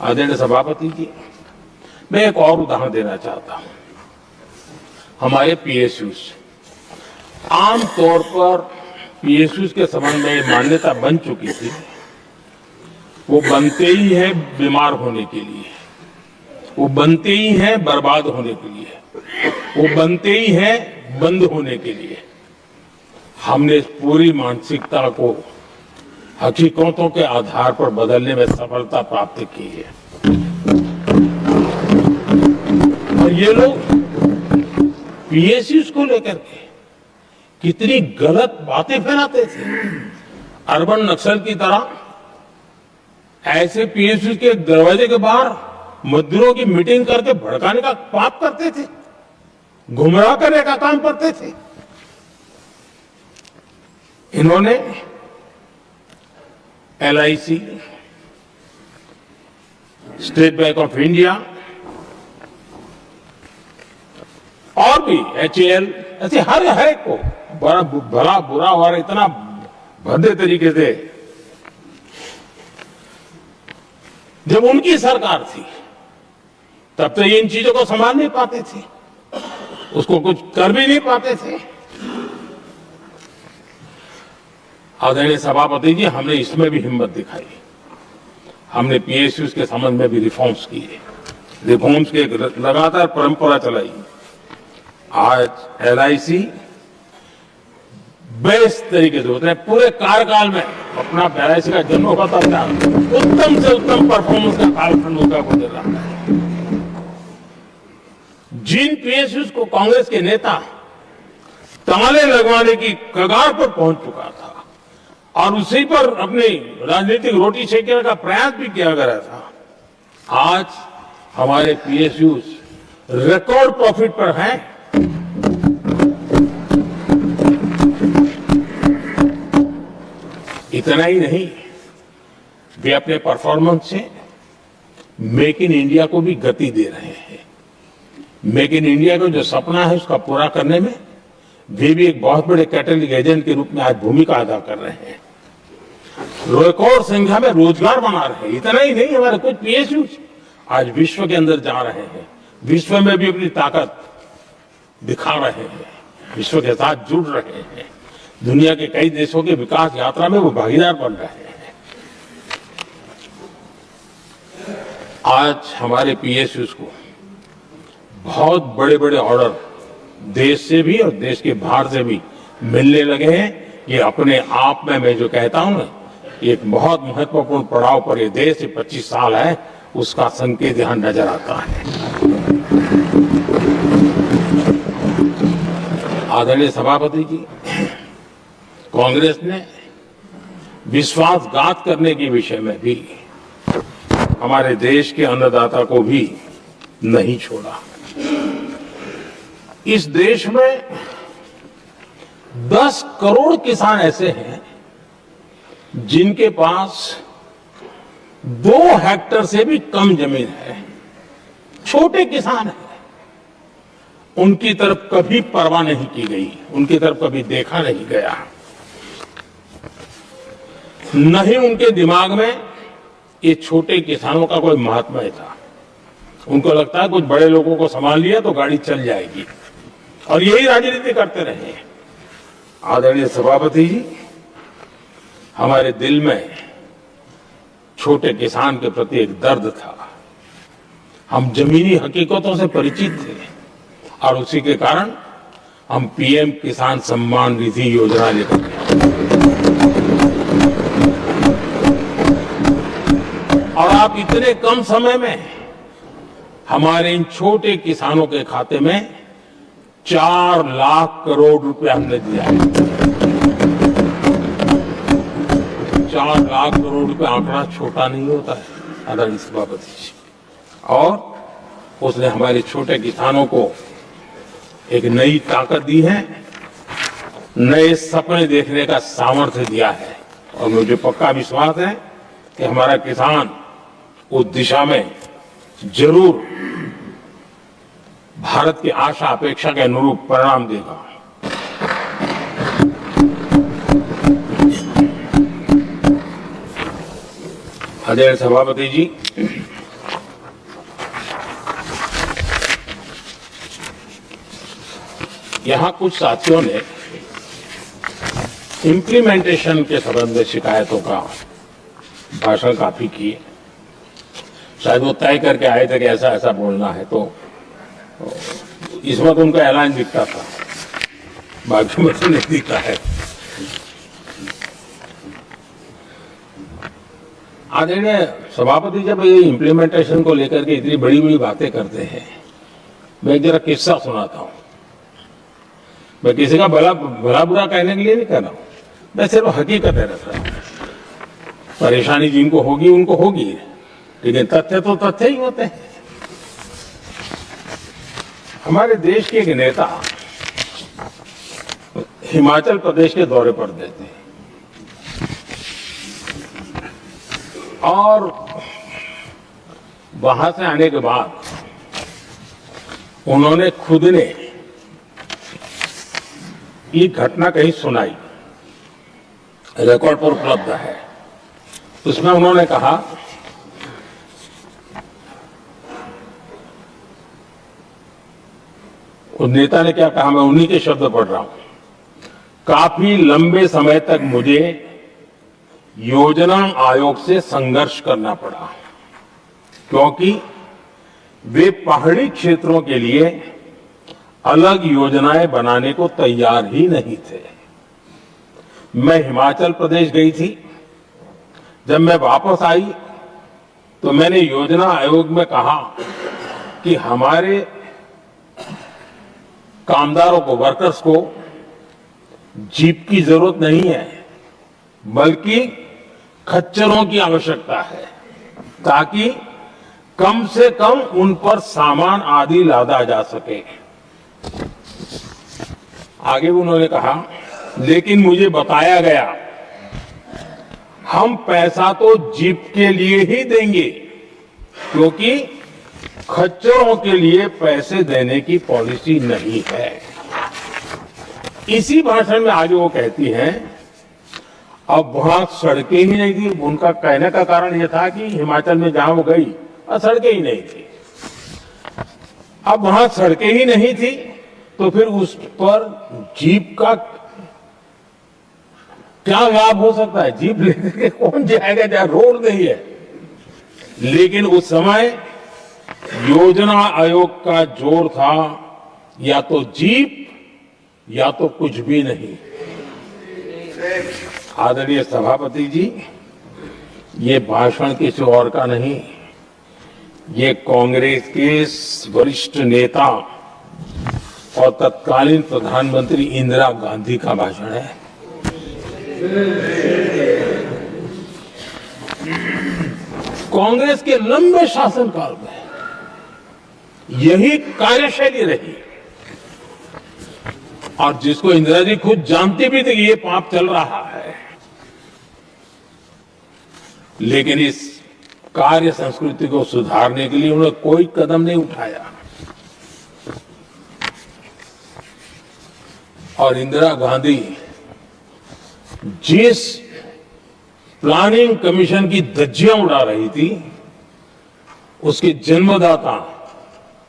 आदरणीय सभापति जी, मैं एक और उदाहरण देना चाहता हूं। हमारे पीएसयूज, आमतौर पर पीएसयूज के संबंध में मान्यता बन चुकी थी, वो बनते ही है बीमार होने के लिए, वो बनते ही है बर्बाद होने के लिए, वो बनते ही है बंद होने के लिए। हमने इस पूरी मानसिकता को हकीकतों के आधार पर बदलने में सफलता प्राप्त की है। और ये लोग पीएसयूज को लेकर के कितनी गलत बातें फैलाते थे। अर्बन नक्सल की तरह ऐसे पीएसयूज के दरवाजे के बाहर मजदूरों की मीटिंग करके भड़काने का पाप करते थे, गुमराह करने का काम करते थे। इन्होंने LIC, state bank of India और भी एचएएल, ऐसे हर एक को बड़ा भला बुरा और इतना भद्दे तरीके से, जब उनकी सरकार थी तब तो ये इन चीजों को संभाल नहीं पाते थे, उसको कुछ कर भी नहीं पाते थे। आदरणीय सभापति जी, हमने इसमें भी हिम्मत दिखाई। हमने पीएसयूज के संबंध में भी रिफॉर्म्स किए, रिफॉर्म्स की एक लगातार परंपरा चलाई। आज एलआईसी बेस्ट तरीके से होते हैं, पूरे कार्यकाल में अपना एलआईसी का जन्म हुआ था, उत्तम से उत्तम परफॉर्मेंस का कालखंड उसका गुजर रहा है। जिन पीएसयूज को कांग्रेस के नेता ताले लगवाने की कगार पर पहुंच चुका था और उसी पर अपनी राजनीतिक रोटी सेकने का प्रयास भी किया गया था, आज हमारे पीएसयूज रिकॉर्ड प्रॉफिट पर हैं। इतना ही नहीं, वे अपने परफॉर्मेंस से मेक इन इंडिया को भी गति दे रहे हैं। मेक इन इंडिया का जो सपना है उसका पूरा करने में वे भी एक बहुत बड़े कैटलिक एजेंट के रूप में आज भूमिका अदा कर रहे हैं। रिकॉर्ड संख्या में रोजगार बना रहे हैं। इतना ही नहीं, हमारे कुछ पीएसयूज आज विश्व के अंदर जा रहे हैं, विश्व में भी अपनी ताकत दिखा रहे हैं, विश्व के साथ जुड़ रहे हैं, दुनिया के कई देशों के विकास यात्रा में वो भागीदार बन रहे हैं। आज हमारे पीएसयूज को बहुत बड़े बड़े ऑर्डर देश से भी और देश के बाहर से भी मिलने लगे हैं। ये अपने आप में मैं जो कहता हूं ना, एक बहुत महत्वपूर्ण पड़ाव पर ये देश 25 साल है, उसका संकेत यहां नजर आता है। आदरणीय सभापति जी, कांग्रेस ने विश्वासघात करने के विषय में भी हमारे देश के अन्नदाता को भी नहीं छोड़ा। इस देश में 10 करोड़ किसान ऐसे हैं जिनके पास 2 हेक्टेयर से भी कम जमीन है, छोटे किसान हैं। उनकी तरफ कभी परवाह नहीं की गई, उनकी तरफ कभी देखा नहीं गया, नहीं उनके दिमाग में ये छोटे किसानों का कोई महात्मा था। उनको लगता है कुछ बड़े लोगों को संभाल लिया तो गाड़ी चल जाएगी, और यही राजनीति करते रहे। आदरणीय सभापति जी, हमारे दिल में छोटे किसान के प्रति एक दर्द था। हम जमीनी हकीकतों से परिचित थे और उसी के कारण हम पीएम किसान सम्मान निधि योजना लेकर गए। और आप इतने कम समय में हमारे इन छोटे किसानों के खाते में 4 लाख करोड़ रुपया हमने दिया है। 4 लाख करोड़ रुपया आंकड़ा छोटा नहीं होता है आदरणीय सभापति जी। और उसने हमारे छोटे किसानों को एक नई ताकत दी है, नए सपने देखने का सामर्थ्य दिया है। और मुझे पक्का विश्वास है कि हमारा किसान उस दिशा में जरूर भारत की आशा अपेक्षा के अनुरूप परिणाम देगा। आदरणीय सभापति जी, यहां कुछ साथियों ने इम्प्लीमेंटेशन के संबंध में शिकायतों का भाषण काफी किए। शायद वो तय करके आए थे कि ऐसा ऐसा बोलना है, तो इस वक्त उनका ऐलान दिखता था, बाकी में तो नहीं दिखता है। आदरणीय सभापति जब ये इम्प्लीमेंटेशन को लेकर के इतनी बड़ी बड़ी बातें करते हैं, मैं एक जरा किस्सा सुनाता हूं। मैं किसी का भला बुरा कहने के लिए नहीं कर रहा हूं, मैं सिर्फ हकीकत है रख रहा हूं। परेशानी जिनको होगी उनको होगी, लेकिन तथ्य तो तथ्य ही होते हैं। हमारे देश के एक नेता हिमाचल प्रदेश के दौरे पर देते हैं और वहां से आने के बाद उन्होंने खुद ने ये घटना कहीं सुनाई, रिकॉर्ड पर उपलब्ध है। उसमें उन्होंने कहा, उस नेता ने क्या कहा, मैं उन्हीं के शब्द पढ़ रहा हूं। काफी लंबे समय तक मुझे योजना आयोग से संघर्ष करना पड़ा, क्योंकि वे पहाड़ी क्षेत्रों के लिए अलग योजनाएं बनाने को तैयार ही नहीं थे। मैं हिमाचल प्रदेश गई थी, जब मैं वापस आई तो मैंने योजना आयोग में कहा कि हमारे कामदारों को, वर्कर्स को जीप की जरूरत नहीं है, बल्कि खच्चरों की आवश्यकता है, ताकि कम से कम उन पर सामान आदि लादा जा सके। आगे उन्होंने कहा, लेकिन मुझे बताया गया हम पैसा तो जीप के लिए ही देंगे, क्योंकि खच्चरों के लिए पैसे देने की पॉलिसी नहीं है। इसी भाषण में आगे वो कहती हैं, अब वहां सड़कें ही नहीं थी। उनका कहने का कारण यह था कि हिमाचल में जहां वो गई सड़कें ही नहीं थी। अब वहां सड़कें ही नहीं थी तो फिर उस पर जीप का क्या लाभ हो सकता है? जीप लेकर के कौन जाएगा जहां रोड नहीं है? लेकिन उस समय योजना आयोग का जोर था या तो जीप या तो कुछ भी नहीं। आदरणीय सभापति जी, ये भाषण किसी और का नहीं, ये कांग्रेस के वरिष्ठ नेता और तत्कालीन प्रधानमंत्री इंदिरा गांधी का भाषण है। कांग्रेस के लंबे शासनकाल में यही कार्यशैली रही, और जिसको इंदिरा जी खुद जानती भी थी कि ये पाप चल रहा है, लेकिन इस कार्य संस्कृति को सुधारने के लिए उन्होंने कोई कदम नहीं उठाया। और इंदिरा गांधी जिस प्लानिंग कमीशन की धज्जियां उड़ा रही थी, उसके जन्मदाता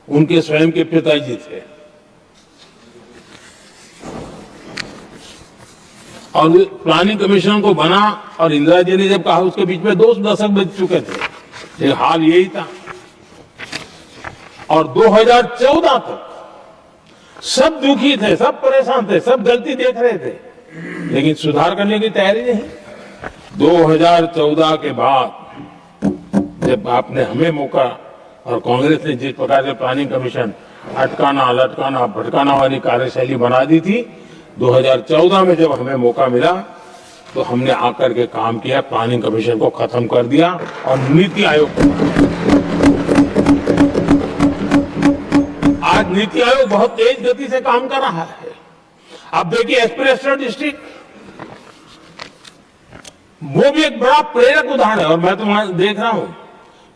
उनके स्वयं के पिताजी थे। और प्लानिंग कमीशन को बना और इंदिरा जी ने जब कहा, उसके बीच में 2 दशक बीत चुके थे, ये हाल यही था। और 2014 तक सब दुखी थे, सब परेशान थे, सब गलती देख रहे थे, लेकिन सुधार करने की तैयारी नहीं। 2014 के बाद जब आपने हमें मौका और कांग्रेस ने जिस प्रकार से प्लानिंग कमीशन अटकाना लटकाना भटकाना वाली कार्यशैली बना दी थी। 2014 में जब हमें मौका मिला तो हमने आकर के काम किया, प्लानिंग कमीशन को खत्म कर दिया और नीति आयोग को। आज नीति आयोग बहुत तेज गति से काम कर रहा है। अब देखिए एस्पिरेशनल डिस्ट्रिक्ट, वो भी एक बड़ा प्रेरक उदाहरण है। और मैं तो वहां देख रहा हूं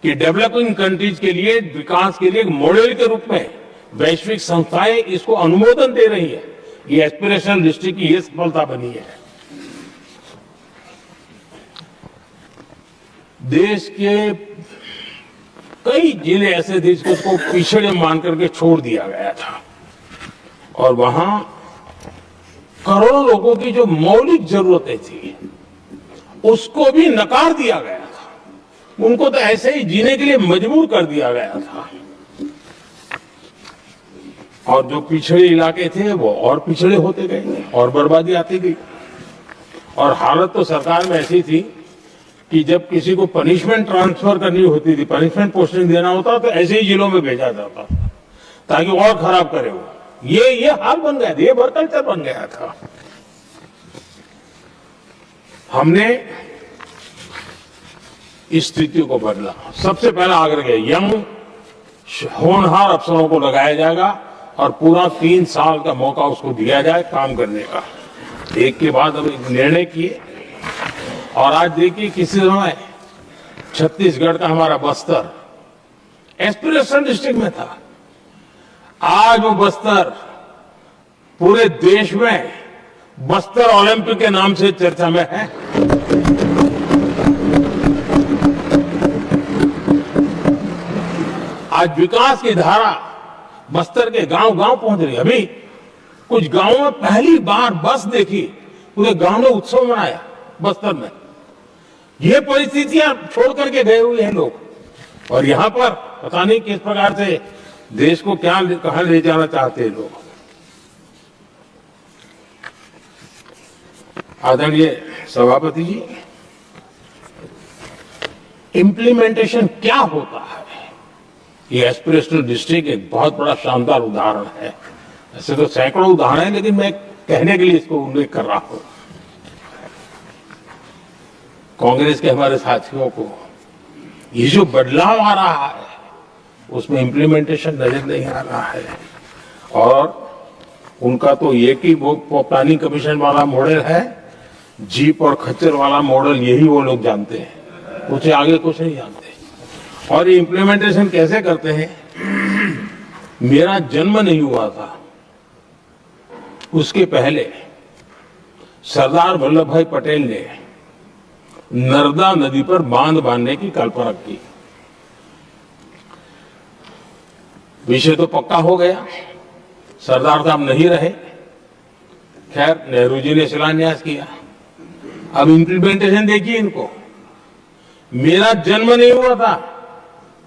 कि डेवलपिंग कंट्रीज के लिए, विकास के लिए एक मॉडल के रूप में वैश्विक संस्थाएं इसको अनुमोदन दे रही है। ये एस्पिरेशनल डिस्ट्रिक्ट की ये सफलता बनी है। देश के कई जिले ऐसे थे जिसको पिछड़े मान करके छोड़ दिया गया था और वहां करोड़ों लोगों की जो मौलिक जरूरतें थी उसको भी नकार दिया गया था। उनको तो ऐसे ही जीने के लिए मजबूर कर दिया गया था और जो पिछड़े इलाके थे वो और पिछड़े होते गए और बर्बादी आती गई। और हालत तो सरकार में ऐसी थी कि जब किसी को पनिशमेंट ट्रांसफर करनी होती थी, पनिशमेंट पोस्टिंग देना होता तो ऐसे ही जिलों में भेजा जाता था ताकि और खराब करे वो। ये हाल बन गया था, ये कल्चर बन गया था। हमने इस स्थिति को बदला। सबसे पहला आग्रह किया, यंग होनहार अफसरों को लगाया जाएगा और पूरा 3 साल का मौका उसको दिया जाए काम करने का। एक के बाद हम निर्णय किए और आज देखिए किसी समय छत्तीसगढ़ का हमारा बस्तर एस्पिरेशनल डिस्ट्रिक्ट में था। आज वो बस्तर पूरे देश में बस्तर ओलंपिक के नाम से चर्चा में है। आज विकास की धारा बस्तर के गांव गांव पहुंच रही है। अभी कुछ गांवों में पहली बार बस देखी, पूरे गांव ने उत्सव मनाया बस्तर में। ये परिस्थितियां छोड़ करके गए हुए हैं लोग और यहां पर पता नहीं किस प्रकार से देश को कहां ले जाना चाहते हैं लोग। आदरणीय सभापति जी, इम्प्लीमेंटेशन क्या होता है, ये एस्पिरेशनल डिस्ट्रिक्ट एक बहुत बड़ा शानदार उदाहरण है। ऐसे तो सैकड़ों उदाहरण हैं, लेकिन मैं कहने के लिए इसको उल्लेख कर रहा हूं। कांग्रेस के हमारे साथियों को ये जो बदलाव आ रहा है उसमें इम्प्लीमेंटेशन नजर नहीं आ रहा है और उनका तो एक ही वो प्लानिंग कमीशन वाला मॉडल है, जीप और खच्चर वाला मॉडल, यही वो लोग जानते हैं, कुछ आगे कुछ नहीं जानते। और ये इम्प्लीमेंटेशन कैसे करते हैं, मेरा जन्म नहीं हुआ था उसके पहले सरदार वल्लभ भाई पटेल ने नर्मदा नदी पर बांध बांधने की कल्पना की। विषय तो पक्का हो गया, सरदार साहब नहीं रहे, खैर नेहरू जी ने शिलान्यास किया। अब इम्प्लीमेंटेशन देखिए इनको। मेरा जन्म नहीं हुआ था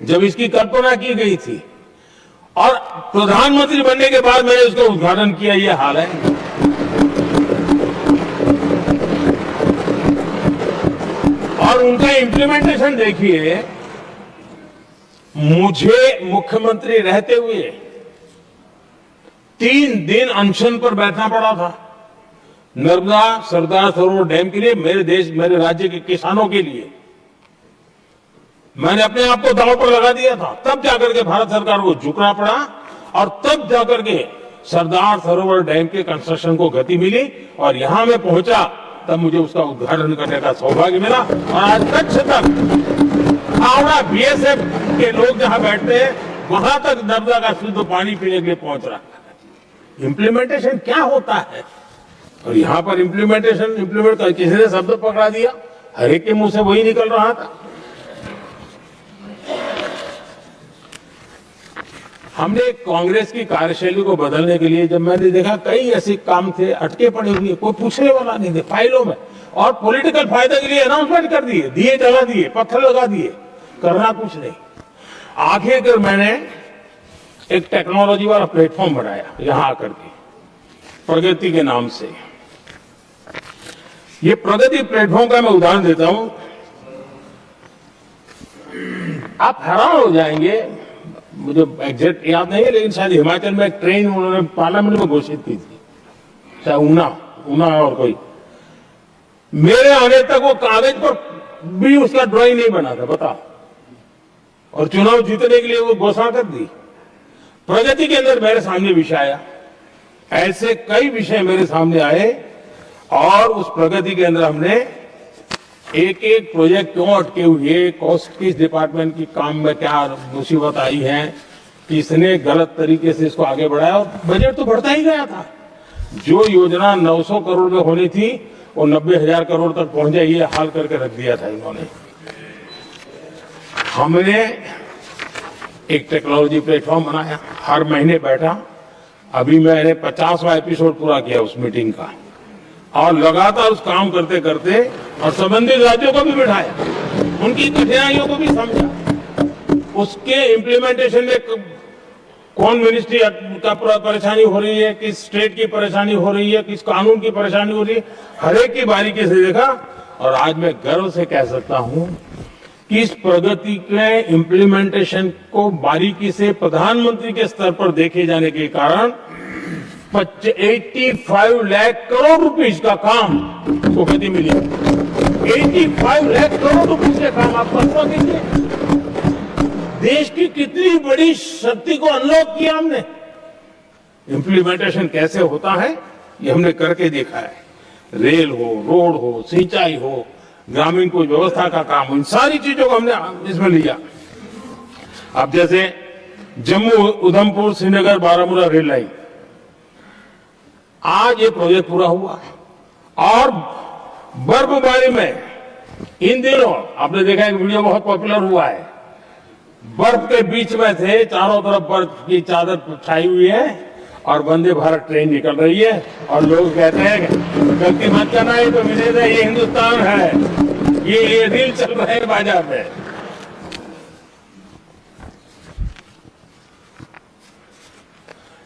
जब इसकी कल्पना की गई थी और प्रधानमंत्री बनने के बाद मैंने उसका उद्घाटन किया, ये हाल है। और उनका इम्प्लीमेंटेशन देखिए, मुझे मुख्यमंत्री रहते हुए 3 दिन अनशन पर बैठना पड़ा था नर्मदा सरदार सरोवर डैम के लिए, मेरे राज्य के किसानों के लिए। मैंने अपने आप को दांव पर लगा दिया था, तब जाकर के भारत सरकार को झुकना पड़ा और तब जाकर के सरदार सरोवर डैम के कंस्ट्रक्शन को गति मिली और यहां मैं पहुंचा तब मुझे उसका उद्घाटन करने का सौभाग्य मिला। और आज कच्छ तक हावड़ा बीएसएफ के लोग जहां बैठते हैं वहां तक नर्मदा का शुद्ध पानी पीने के लिए पहुंच रहा है। इम्प्लीमेंटेशन क्या होता है, और यहां पर इम्प्लीमेंट कर किसी ने शब्द पकड़ा दिया, हर एक के मुंह से वही निकल रहा था। हमने कांग्रेस की कार्यशैली को बदलने के लिए जब मैंने देखा कई ऐसे काम थे अटके पड़े हुए, कोई पूछने वाला नहीं थे फाइलों में, और पॉलिटिकल फायदे के लिए अनाउंसमेंट कर दिए, दिए जला दिए, पत्थर लगा दिए, करना कुछ नहीं। आखिरकार मैंने एक टेक्नोलॉजी वाला प्लेटफॉर्म बनाया यहां आकर के, प्रगति के नाम से। ये प्रगति प्लेटफॉर्म का मैं उदाहरण देता हूं, आप हैरान हो जाएंगे। मुझे एग्जैक्ट याद नहीं है, लेकिन शायद हिमाचल में एक ट्रेन उन्होंने पार्लियामेंट में घोषित की थी, चाहे ऊना और कोई। मेरे आने तक वो कागज पर भी उसका ड्राइंग नहीं बना था, बताओ, और चुनाव जीतने के लिए वो घोषणा कर दी। प्रगति के अंदर मेरे सामने विषय आया, ऐसे कई विषय मेरे सामने आए, और उस प्रगति के अंदर हमने एक एक प्रोजेक्ट क्यों अटके हुए, कॉस्ट किस डिपार्टमेंट की काम में क्या मुसीबत आई है, किसने गलत तरीके से इसको आगे बढ़ाया, और बजट तो बढ़ता ही गया था। जो योजना 900 करोड़ में होनी थी वो 90,000 करोड़ तक पहुंच जाए, ये हाल करके रख दिया था इन्होंने। हमने एक टेक्नोलॉजी प्लेटफॉर्म बनाया, हर महीने बैठा, अभी मैंने 50वां एपिसोड पूरा किया उस मीटिंग का, और लगातार उस काम करते करते और संबंधित राज्यों को भी बिठाया, उनकी कठिनाइयों को भी समझा, उसके इम्प्लीमेंटेशन में कौन मिनिस्ट्री का परेशानी हो रही है, किस स्टेट की परेशानी हो रही है, किस कानून की परेशानी हो रही है, हर एक की बारीकी से देखा। और आज मैं गर्व से कह सकता हूं कि इस प्रगति के इम्प्लीमेंटेशन को बारीकी से प्रधानमंत्री के स्तर पर देखे जाने के कारण 85 लाख करोड़ रुपीस का काम को गति मिली। 85 लाख करोड़ रुपीस का काम, आप कल्पना कीजिए देश की कितनी बड़ी शक्ति को अनलॉक किया हमने। इम्प्लीमेंटेशन कैसे होता है ये हमने करके देखा है। रेल हो, रोड हो, सिंचाई हो, ग्रामीण कोई व्यवस्था का काम, उन सारी चीजों को हमने इसमें लिया। अब जैसे जम्मू उधमपुर श्रीनगर बारामूला रेल लाइन, आज ये प्रोजेक्ट पूरा हुआ, और बर्फबारी में इन दिनों आपने देखा एक वीडियो बहुत पॉपुलर हुआ है, बर्फ के बीच में थे, चारों तरफ बर्फ की चादर छाई हुई है और वंदे भारत ट्रेन निकल रही है, और लोग कहते हैं गलती मत करना, है तो मिलेगा, ये हिंदुस्तान है, ये रील चल रहे हैं बाजार में।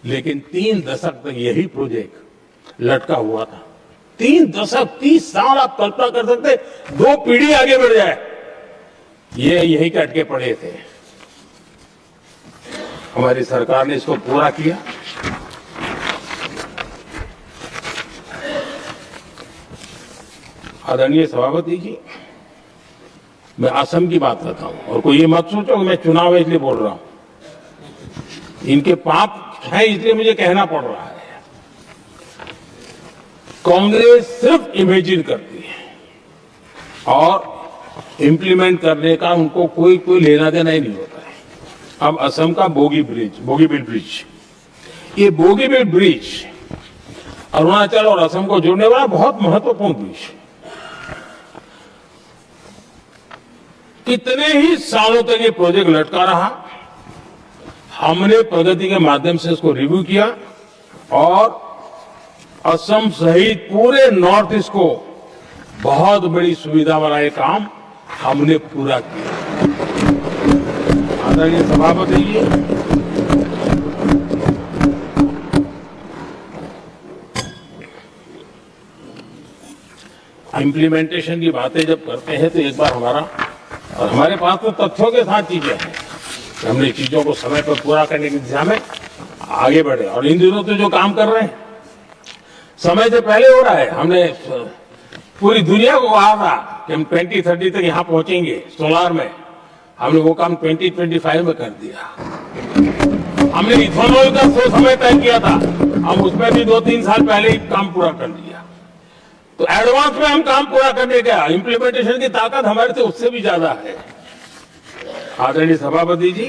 लेकिन 3 दशक तक यही प्रोजेक्ट लटका हुआ था। 3 दशक, 30 साल, आप कल्पना कर सकते, 2 पीढ़ी आगे बढ़ जाए, ये यही कटके पड़े थे। हमारी सरकार ने इसको पूरा किया। आदरणीय सभापति जी, मैं असम की बात करता हूं, और कोई ये मत सोचो कि मैं चुनाव है इसलिए बोल रहा हूं, इनके पाप है इसलिए मुझे कहना पड़ रहा है। कांग्रेस सिर्फ इमेजिन करती है और इम्प्लीमेंट करने का उनको कोई लेना देना ही नहीं होता है। अब असम का बोगीबिल ब्रिज, ये बोगीबिल ब्रिज अरुणाचल और असम को जोड़ने वाला बहुत महत्वपूर्ण ब्रिज, कितने ही सालों तक ये प्रोजेक्ट लटका रहा। हमने प्रगति के माध्यम से इसको रिव्यू किया, और असम सहित पूरे नॉर्थ ईस्ट को बहुत बड़ी सुविधा वाला ये काम हमने पूरा किया। आदरणीय सभापति जी, इम्प्लीमेंटेशन की बातें जब करते हैं तो एक बार हमारे पास तो तथ्यों के साथ चीजें हैं, हमने चीजों को समय पर पूरा करने की दिशा में आगे बढ़े। और इन दिनों तो जो काम कर रहे हैं समय से पहले हो रहा है। हमने पूरी दुनिया को कहा था कि हम 2030 तक यहां पहुंचेंगे सोलार में, हमने वो काम 2025 में कर दिया। हमने इथेनॉल का समय तय किया था, हम उसमें भी 2-3 साल पहले ही काम पूरा कर लिया। तो एडवांस में हम काम पूरा करने का, इंप्लीमेंटेशन की ताकत हमारे से उससे भी ज्यादा है। आदरणीय सभापति जी,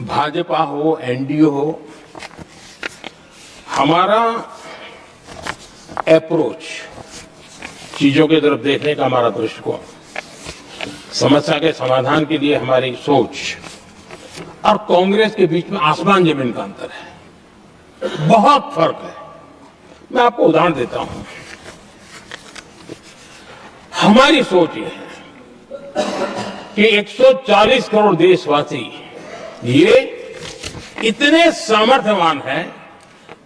भाजपा हो, एनडीए हो, हमारा अप्रोच, चीजों की तरफ देखने का हमारा दृष्टिकोण, समस्या के समाधान के लिए हमारी सोच और कांग्रेस के बीच में आसमान जमीन का अंतर है, बहुत फर्क है। मैं आपको उदाहरण देता हूं। हमारी सोच ये है कि 140 करोड़ देशवासी ये इतने सामर्थ्यवान हैं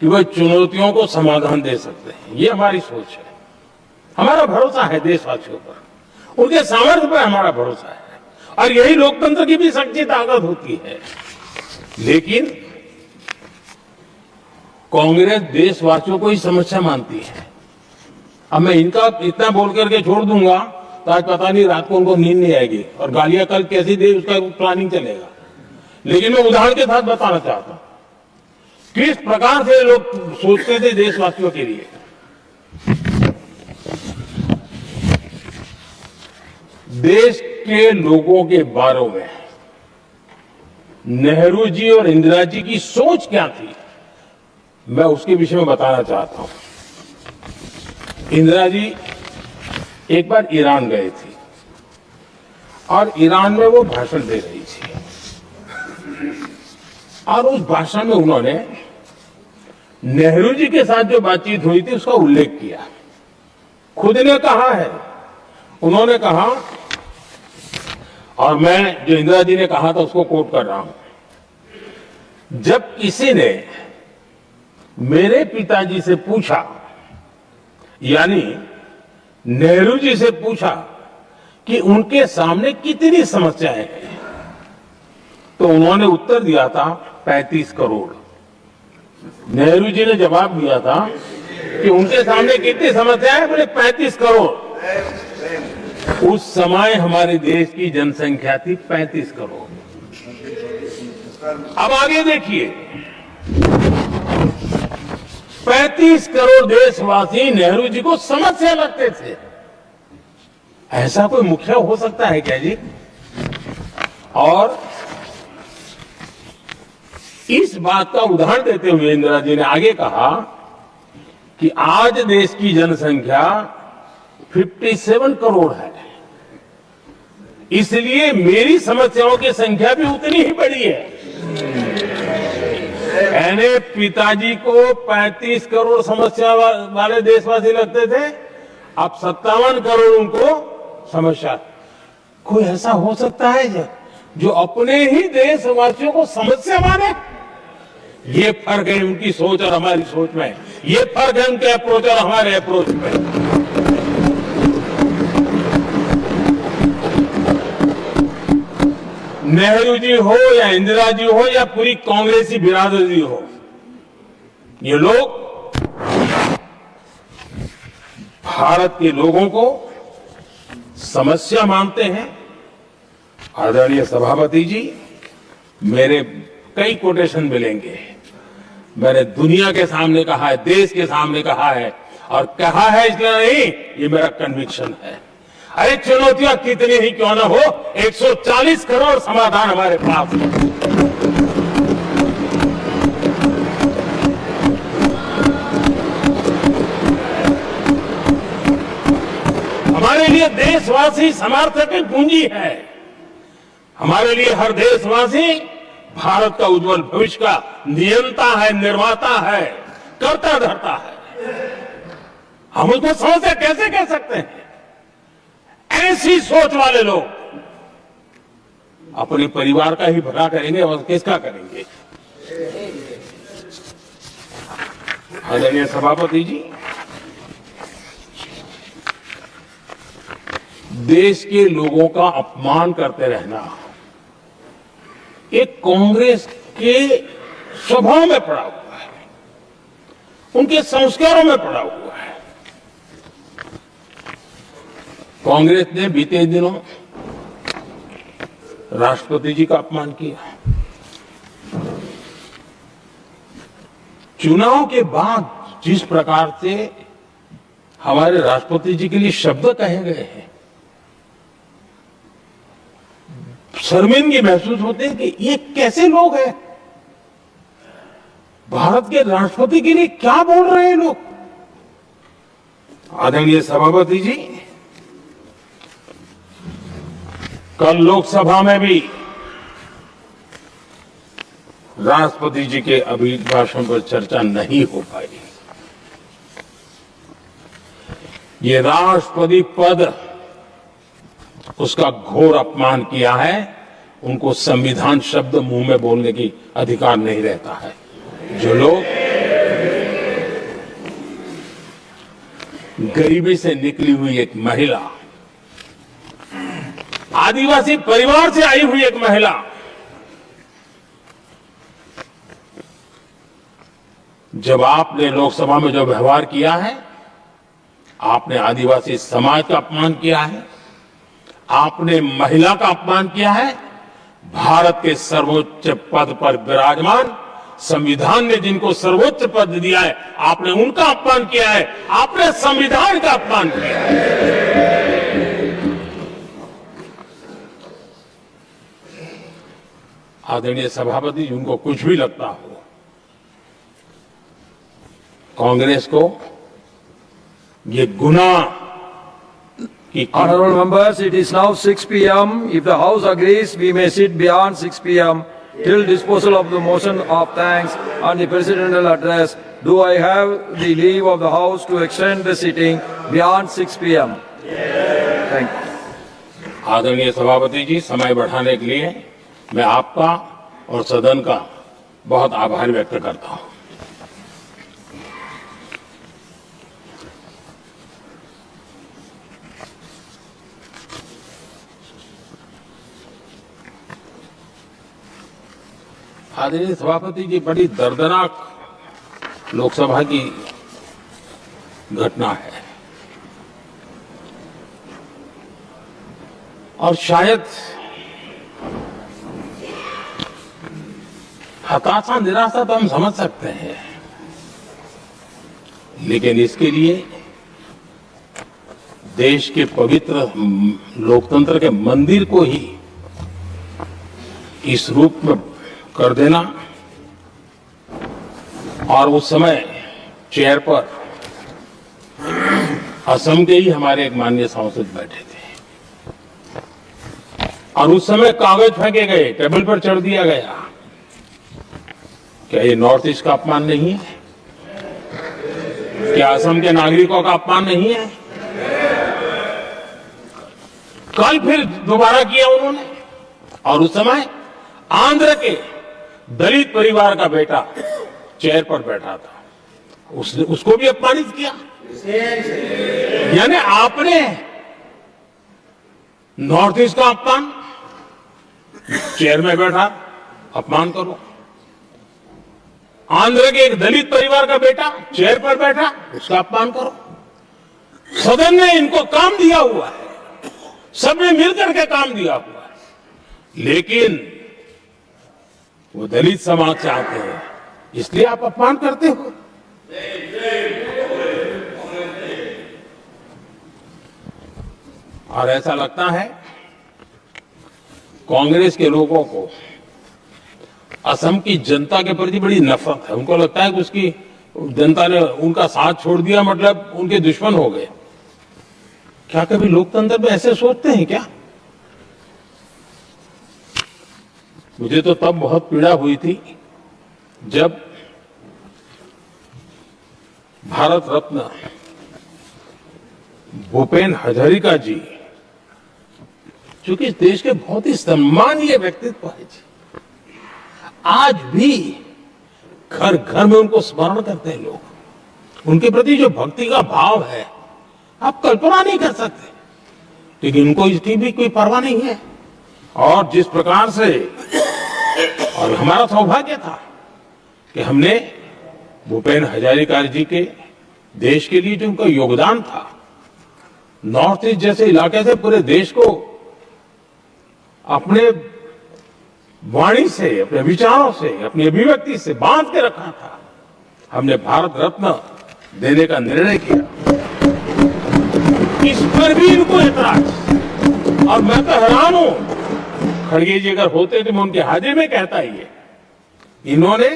कि वे चुनौतियों को समाधान दे सकते हैं। ये हमारी सोच है, हमारा भरोसा है देशवासियों पर, उनके सामर्थ्य पर हमारा भरोसा है और यही लोकतंत्र की भी सच्ची ताकत होती है। लेकिन कांग्रेस देशवासियों को ही समस्या मानती है। अब मैं इनका इतना बोल करके छोड़ दूंगा तो आज पता नहीं रात को उनको नींद नहीं आएगी और गालियां कल कैसी दे उसका प्लानिंग चलेगा। लेकिन मैं उदाहरण के साथ बताना चाहता हूं किस प्रकार से लोग सोचते थे देशवासियों के लिए। देश के लोगों के बारे में नेहरू जी और इंदिरा जी की सोच क्या थी, मैं उसके विषय में बताना चाहता हूं। इंदिरा जी एक बार ईरान गए थे और ईरान में वो भाषण दे रही थी और उस भाषण में उन्होंने नेहरू जी के साथ जो बातचीत हुई थी उसका उल्लेख किया। खुद ने कहा है, उन्होंने कहा, और मैं जो इंदिरा जी ने कहा था उसको कोट कर रहा हूं, जब किसी ने मेरे पिताजी से पूछा, यानी नेहरू जी से पूछा कि उनके सामने कितनी समस्याएं हैं, तो उन्होंने उत्तर दिया था 35 करोड़। नेहरू जी ने जवाब दिया था कि उनके सामने कितनी समस्याएं हैं, बोले 35 करोड़। उस समय हमारे देश की जनसंख्या थी 35 करोड़। अब आगे देखिए, 35 करोड़ देशवासी नेहरू जी को समस्या लगते थे। ऐसा कोई मुखिया हो सकता है क्या जी? और इस बात का उदाहरण देते हुए इंदिरा जी ने आगे कहा कि आज देश की जनसंख्या 57 करोड़ है, इसलिए मेरी समस्याओं की संख्या भी उतनी ही बड़ी है। यानी पिताजी को 35 करोड़ समस्या वाले देशवासी लगते थे, अब 57 करोड़ उनको समस्या। कोई ऐसा हो सकता है जो अपने ही देशवासियों को समस्या माने? ये फर्क है उनकी सोच और हमारी सोच में, ये फर्क है उनके अप्रोच और हमारे अप्रोच में। नेहरू जी हो या इंदिरा जी हो या पूरी कांग्रेसी बिरादरी हो, ये लोग भारत के लोगों को समस्या मानते हैं। आदरणीय सभापति जी, मेरे कई कोटेशन मिलेंगे। मैंने दुनिया के सामने कहा है, देश के सामने कहा है, और कहा है इसलिए नहीं, ये मेरा कन्विक्शन है। अरे चुनौतियां कितनी ही क्यों ना हो, 140 करोड़ समाधान हमारे पास है। हमारे लिए देशवासी सामर्थ्य की पूंजी है। हमारे लिए हर देशवासी भारत का उज्जवल भविष्य का नियंता है, निर्माता है, कर्ता धर्ता है। हम उसको समस्या कैसे कह सकते हैं? ऐसी सोच वाले लोग अपने परिवार का ही भला करेंगे और किसका करेंगे? आदरणीय सभापति जी, देश के लोगों का अपमान करते रहना एक कांग्रेस के स्वभाव में पड़ा हुआ है, उनके संस्कारों में पड़ा हुआ है। कांग्रेस ने बीते दिनों राष्ट्रपति जी का अपमान किया। चुनाव के बाद जिस प्रकार से हमारे राष्ट्रपति जी के लिए शब्द कहे गए हैं, शर्मिंदगी महसूस होती है कि ये कैसे लोग हैं? भारत के राष्ट्रपति के लिए क्या बोल रहे हैं लोग? आदरणीय सभापति जी, कल लोकसभा में भी राष्ट्रपति जी के अभिभाषण पर चर्चा नहीं हो पाई। ये राष्ट्रपति पद उसका घोर अपमान किया है। उनको संविधान शब्द मुंह में बोलने की अधिकार नहीं रहता है। जो लोग गरीबी से निकली हुई एक महिला आदिवासी परिवार से आई हुई एक महिला जब आपने लोकसभा में जो व्यवहार किया है, आपने आदिवासी समाज का अपमान किया है, आपने महिला का अपमान किया है। भारत के सर्वोच्च पद पर विराजमान, संविधान ने जिनको सर्वोच्च पद दिया है, आपने उनका अपमान किया है, आपने संविधान का अपमान किया है। आदरणीय सभापति जी, उनको कुछ भी लगता हो, कांग्रेस को ये गुनाह की Honorable members, it is now 6 p.m. If the House agrees, we may sit beyond 6 p.m. till disposal of the motion of thanks and the presidential address. Do I have the leave of the House to extend the sitting beyond 6 p.m.? Thank you. आदरणीय सभापति जी, समय बढ़ाने के लिए मैं आपका और सदन का बहुत आभार व्यक्त करता हूं। आदरणीय सभापति जी, बड़ी दर्दनाक लोकसभा की घटना है और शायद हताशा निराशा तो हम समझ सकते हैं, लेकिन इसके लिए देश के पवित्र लोकतंत्र के मंदिर को ही इस रूप में कर देना, और उस समय चेयर पर असम के ही हमारे एक माननीय सांसद बैठे थे और उस समय कागज फेंके गए, टेबल पर चढ़ दिया गया। क्या ये नॉर्थ ईस्ट का अपमान नहीं है? क्या असम के नागरिकों का अपमान नहीं है? कल फिर दोबारा किया उन्होंने, और उस समय आंध्र के दलित परिवार का बेटा चेयर पर बैठा था, उसको भी अपमानित किया। यानी आपने नॉर्थ ईस्ट का अपमान, चेयर में बैठा अपमान करो। आंध्र के एक दलित परिवार का बेटा चेयर पर बैठा, उसका अपमान करो। सदन ने इनको काम दिया हुआ है, सबने मिलकर के काम दिया हुआ है, लेकिन वो दलित समाज चाहते हैं, इसलिए आप अपमान करते हो। और ऐसा लगता है कांग्रेस के लोगों को असम की जनता के प्रति बड़ी नफरत है। उनको लगता है कि उसकी जनता ने उनका साथ छोड़ दिया, मतलब उनके दुश्मन हो गए। क्या कभी लोकतंत्र में ऐसे सोचते हैं क्या? मुझे तो तब बहुत पीड़ा हुई थी जब भारत रत्न भूपेन हजारिका जी, जो कि इस देश के बहुत ही सम्मानीय व्यक्तित्व है जी, आज भी घर घर में उनको स्मरण करते हैं लोग। उनके प्रति जो भक्ति का भाव है, आप कल्पना नहीं कर सकते, लेकिन उनको इसकी भी कोई परवाह नहीं है। और जिस प्रकार से, और हमारा सौभाग्य था कि हमने भूपेन हजारिका जी के देश के लिए जो उनका योगदान था, नॉर्थ ईस्ट जैसे इलाके से पूरे देश को अपने वाणी से, अपने विचारों से, अपनी अभिव्यक्ति से बांध के रखा था। हमने भारत रत्न देने का निर्णय किया, इस पर भी इनको ऐतराज। और मैं तो हैरान हूं, खड़गे जी अगर होते तो मैं उनके हाजिर में कहता ही है, इन्होंने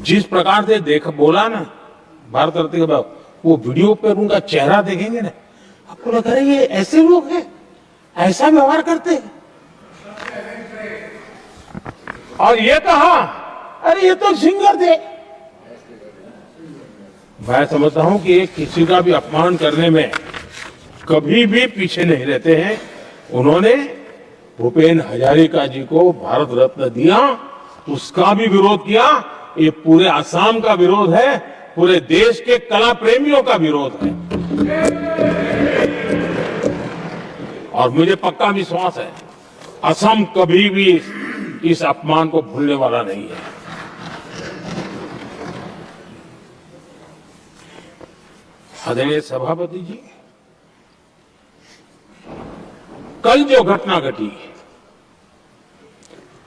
जिस प्रकार से बोला ना भारत रत्न के बाद, वो वीडियो पर उनका चेहरा देखेंगे ना, आपको लग रहा है ये ऐसे लोग हैं, ऐसा व्यवहार करते हैं। और ये कहा, अरे ये तो सिंगर थे। मैं समझता हूं कि एक किसी का भी अपमान करने में कभी भी पीछे नहीं रहते हैं। उन्होंने भूपेन हजारिका जी को भारत रत्न दिया, उसका भी विरोध किया। ये पूरे असम का विरोध है, पूरे देश के कला प्रेमियों का विरोध है। और मुझे पक्का विश्वास है असम कभी भी इस अपमान को भूलने वाला नहीं है। आदरणीय सभापति जी, कल जो घटना घटी,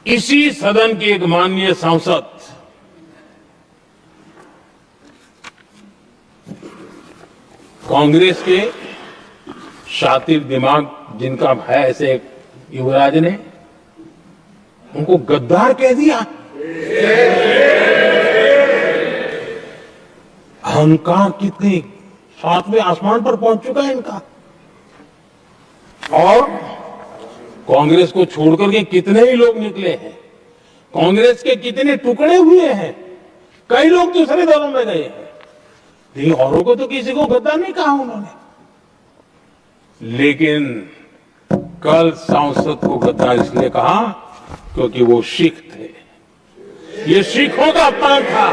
इसी सदन के एक माननीय सांसद कांग्रेस के शातिर दिमाग जिनका है ऐसे एक युवराज ने उनको गद्दार कह दिया। अहंकार कितनी सातवें आसमान पर पहुंच चुका है इनका। और कांग्रेस को छोड़कर के कितने ही लोग निकले हैं, कांग्रेस के कितने टुकड़े हुए हैं, कई लोग दूसरे दलों में गए हैं, लेकिन औरों को तो किसी को गद्दार नहीं कहा उन्होंने। लेकिन कल सांसद को गद्दार इसलिए कहा क्योंकि वो सिख थे। ये सिखों का अपमान था,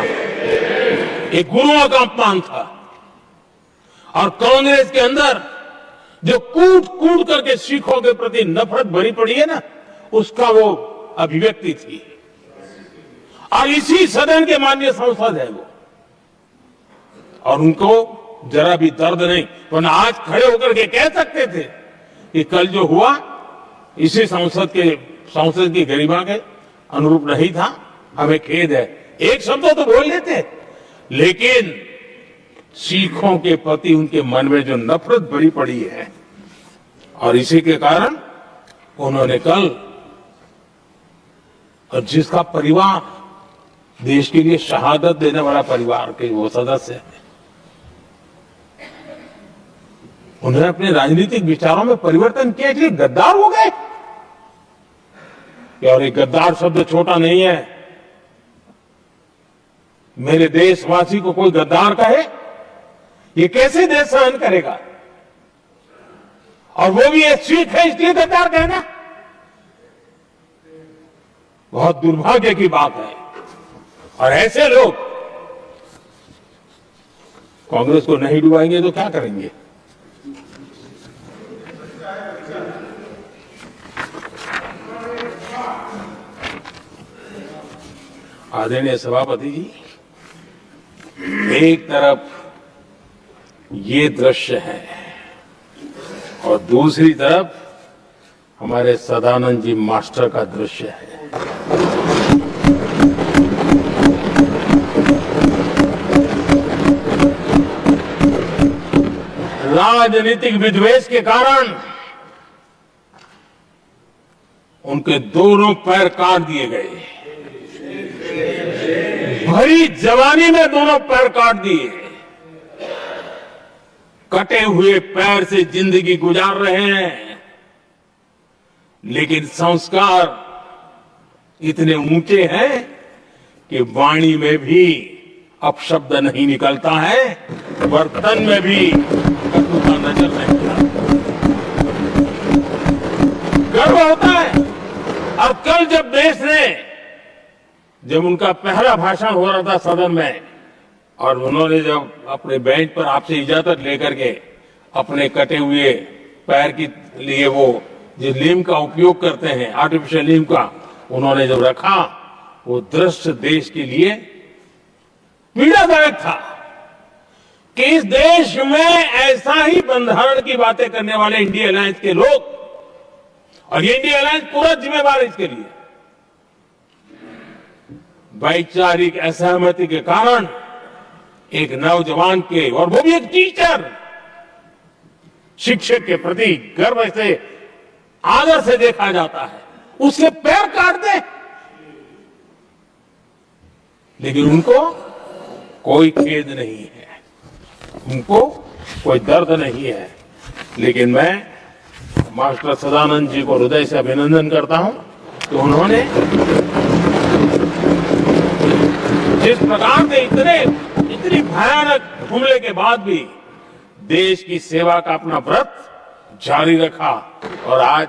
एक गुरुओं का अपमान था। और कांग्रेस के अंदर जो कूट कूट करके सिखों के प्रति नफरत भरी पड़ी है ना, उसका वो अभिव्यक्ति थी। और इसी सदन के माननीय सांसद है वो, और उनको जरा भी दर्द नहीं, वरना आज खड़े होकर के कह सकते थे कि कल जो हुआ इसी सांसद की गरिमा के अनुरूप नहीं था, हमें खेद है। एक शब्द तो बोल लेते, लेकिन सिखों के प्रति उनके मन में जो नफरत भरी पड़ी है, और इसी के कारण उन्होंने कल, और जिसका परिवार देश के लिए शहादत देने वाला परिवार के वो सदस्य है, उन्होंने अपने राजनीतिक विचारों में परिवर्तन किया, इसलिए गद्दार हो गए। और ये गद्दार शब्द छोटा नहीं है। मेरे देशवासी को कोई गद्दार कहे, ये कैसे देश सहन करेगा? और वो भी एक सिख है इसलिए गद्दार कहना बहुत दुर्भाग्य की बात है। और ऐसे लोग कांग्रेस को नहीं डुबाएंगे तो क्या करेंगे? आदरणीय सभापति जी, एक तरफ ये दृश्य है और दूसरी तरफ हमारे सदानंद जी मास्टर का दृश्य है। राजनीतिक विद्वेष के कारण उनके दोनों पैर काट दिए गए। भरी जवानी में दोनों पैर काट दिए। कटे हुए पैर से जिंदगी गुजार रहे हैं, लेकिन संस्कार इतने ऊंचे हैं कि वाणी में भी अपशब्द नहीं निकलता है, बर्तन में भी कटुता नजर नहीं आता। गर्व होता है। और कल जब देश ने, जब उनका पहला भाषण हो रहा था सदन में, और उन्होंने जब अपने बेंच पर आपसे इजाजत लेकर के अपने कटे हुए पैर के लिए वो जिस लीम का उपयोग करते हैं, आर्टिफिशियल लीम का, उन्होंने जब रखा, वो दृश्य देश के लिए पीड़ादायक था कि इस देश में ऐसा ही बंधारण की बातें करने वाले इंडिया अलायंस के लोग, और ये इंडिया अलायंस पूरा जिम्मेवार है इसके लिए, वैचारिक असहमति के कारण एक नौजवान के, और वो भी एक टीचर, शिक्षक के प्रति गर्व से, आदर से देखा जाता है, उसके पैर काट दे। लेकिन उनको कोई खेद नहीं है, उनको कोई दर्द नहीं है। लेकिन मैं मास्टर सदानंद जी को हृदय से अभिनंदन करता हूं कि उन्होंने जिस प्रकार से इतनी भयानक हमले के बाद भी देश की सेवा का अपना व्रत जारी रखा, और आज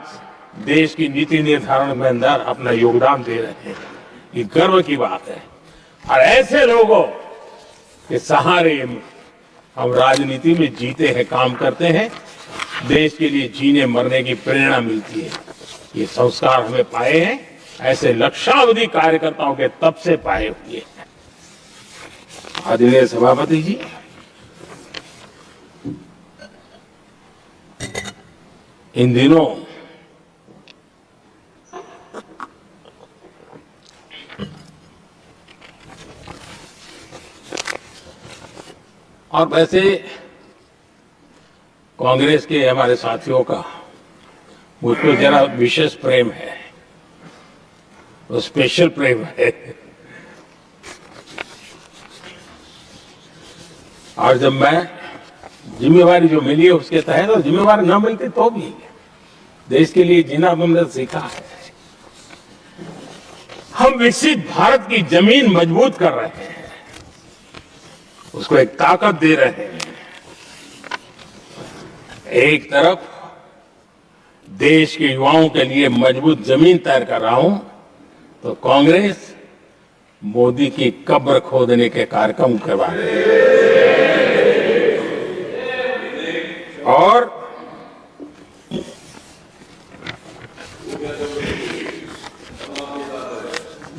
देश की नीति निर्धारण में अंदर अपना योगदान दे रहे हैं। ये गर्व की बात है। और ऐसे लोगों के सहारे हम राजनीति में जीते हैं, काम करते हैं। देश के लिए जीने मरने की प्रेरणा मिलती है। ये संस्कार हमें पाए हैं ऐसे लक्षावधि कार्यकर्ताओं के तब से पाए हुए हैं। आदरणीय सभापति जी, इन दिनों और वैसे कांग्रेस के हमारे साथियों का मुझ पर जरा विशेष प्रेम है, तो स्पेशल प्रेम है। और जब मैं जिम्मेवारी जो मिली है उसके तहत, और जिम्मेवारी न मिलती तो भी देश के लिए जीना हमने सीखा है। हम विकसित भारत की जमीन मजबूत कर रहे हैं, उसको एक ताकत दे रहे हैं। एक तरफ देश के युवाओं के लिए मजबूत जमीन तैयार कर रहा हूं, तो कांग्रेस मोदी की कब्र खोदने के कार्यक्रम करवा रही है। और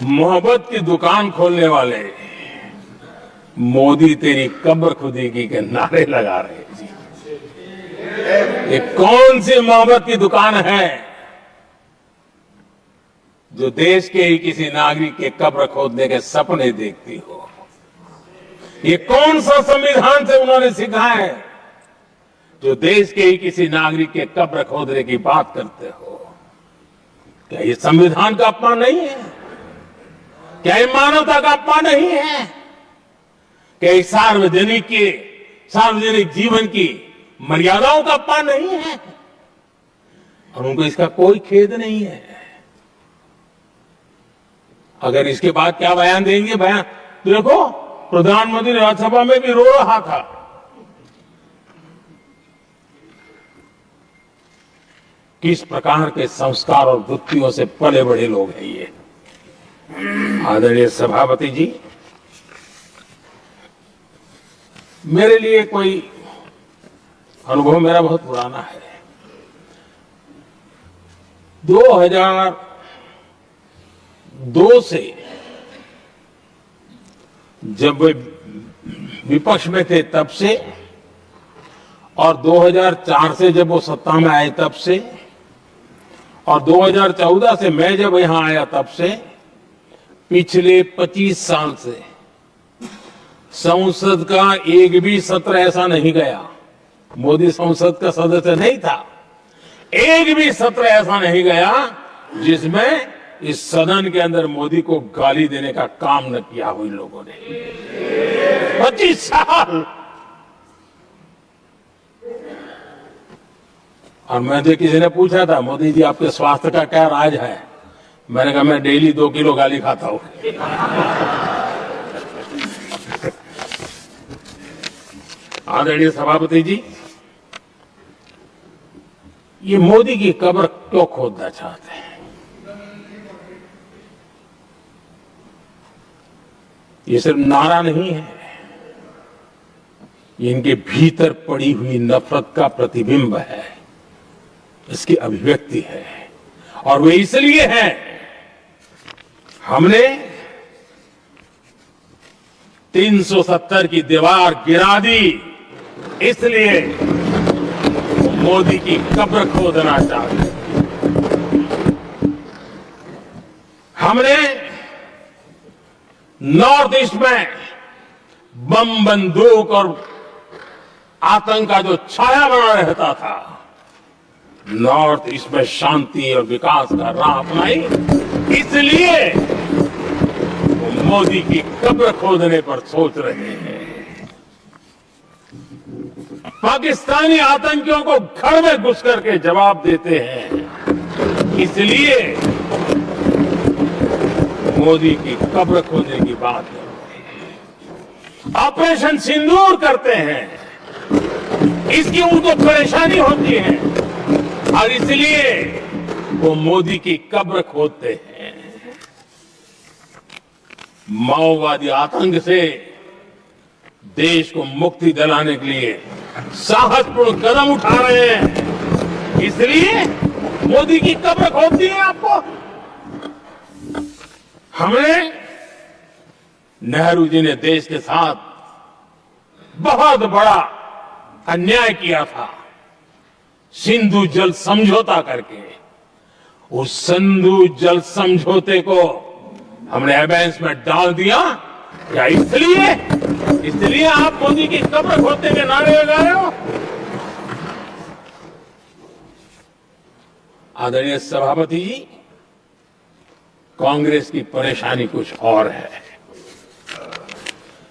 मोहब्बत की दुकान खोलने वाले मोदी तेरी कब्र खुदेगी के नारे लगा रहे हैं जी। ये कौन सी मोहब्बत की दुकान है जो देश के ही किसी नागरिक के कब्र खोदने के सपने देखती हो? ये कौन सा संविधान से उन्होंने सीखा है जो देश के ही किसी नागरिक के कब्र खोदने की बात करते हो? क्या ये संविधान का अपमान नहीं है? क्या ये मानवता का अपमान नहीं है? क्या ये सार्वजनिक जीवन की मर्यादाओं का अपमान नहीं है? और उनको इसका कोई खेद नहीं है। अगर इसके बाद क्या बयान देंगे? बयान देखो, प्रधानमंत्री राज्यसभा में भी रो रहा था। किस प्रकार के संस्कार और वृत्तियों से पले बड़े लोग हैं ये। आदरणीय सभापति जी, मेरे लिए कोई अनुभव मेरा बहुत पुराना है। 2002 से जब वे विपक्ष में थे तब से, और 2004 से जब वो सत्ता में आए तब से, और 2014 से मैं जब यहां आया तब से, पिछले 25 साल से संसद का एक भी सत्र ऐसा नहीं गया, मोदी संसद का सदस्य नहीं था, एक भी सत्र ऐसा नहीं गया जिसमें इस सदन के अंदर मोदी को गाली देने का काम न किया हो इन लोगों ने। 25 साल। और मुझे किसी ने पूछा था, मोदी जी आपके स्वास्थ्य का क्या राज है? मैंने कहा मैं डेली 2 किलो गाली खाता हूं। आदरणीय सभापति जी, ये मोदी की कब्र क्यों खोदना चाहते हैं? ये सिर्फ नारा नहीं है, ये इनके भीतर पड़ी हुई नफरत का प्रतिबिंब है, इसकी अभिव्यक्ति है। और वे इसलिए है, हमने 370 की दीवार गिरा दी, इसलिए मोदी की कब्र खोदना चाहते। हमने नॉर्थ ईस्ट में बम बंदूक और आतंक का जो छाया बना रहता था, नॉर्थ ईस्ट में शांति और विकास का राह अपनाई, इसलिए वो मोदी की कब्र खोदने पर सोच रहे हैं। पाकिस्तानी आतंकियों को घर में घुस करके जवाब देते हैं, इसलिए मोदी की कब्र खोदने की बात करते हैं। ऑपरेशन सिंदूर करते हैं, इसकी उनको परेशानी होती है और इसलिए वो मोदी की कब्र खोदते हैं। माओवादी आतंक से देश को मुक्ति दिलाने के लिए साहसपूर्ण कदम उठा रहे हैं, इसलिए मोदी की कब्र खोदनी है आपको। हमने नेहरू जी ने देश के साथ बहुत बड़ा अन्याय किया था, सिंधु जल समझौता करके। उस सिंधु जल समझौते को हमने एबेंस में डाल दिया। क्या इसलिए आप मोदी की कब्र खोदने के नारे लगा रहे हो? आदरणीय सभापति जी, कांग्रेस की परेशानी कुछ और है।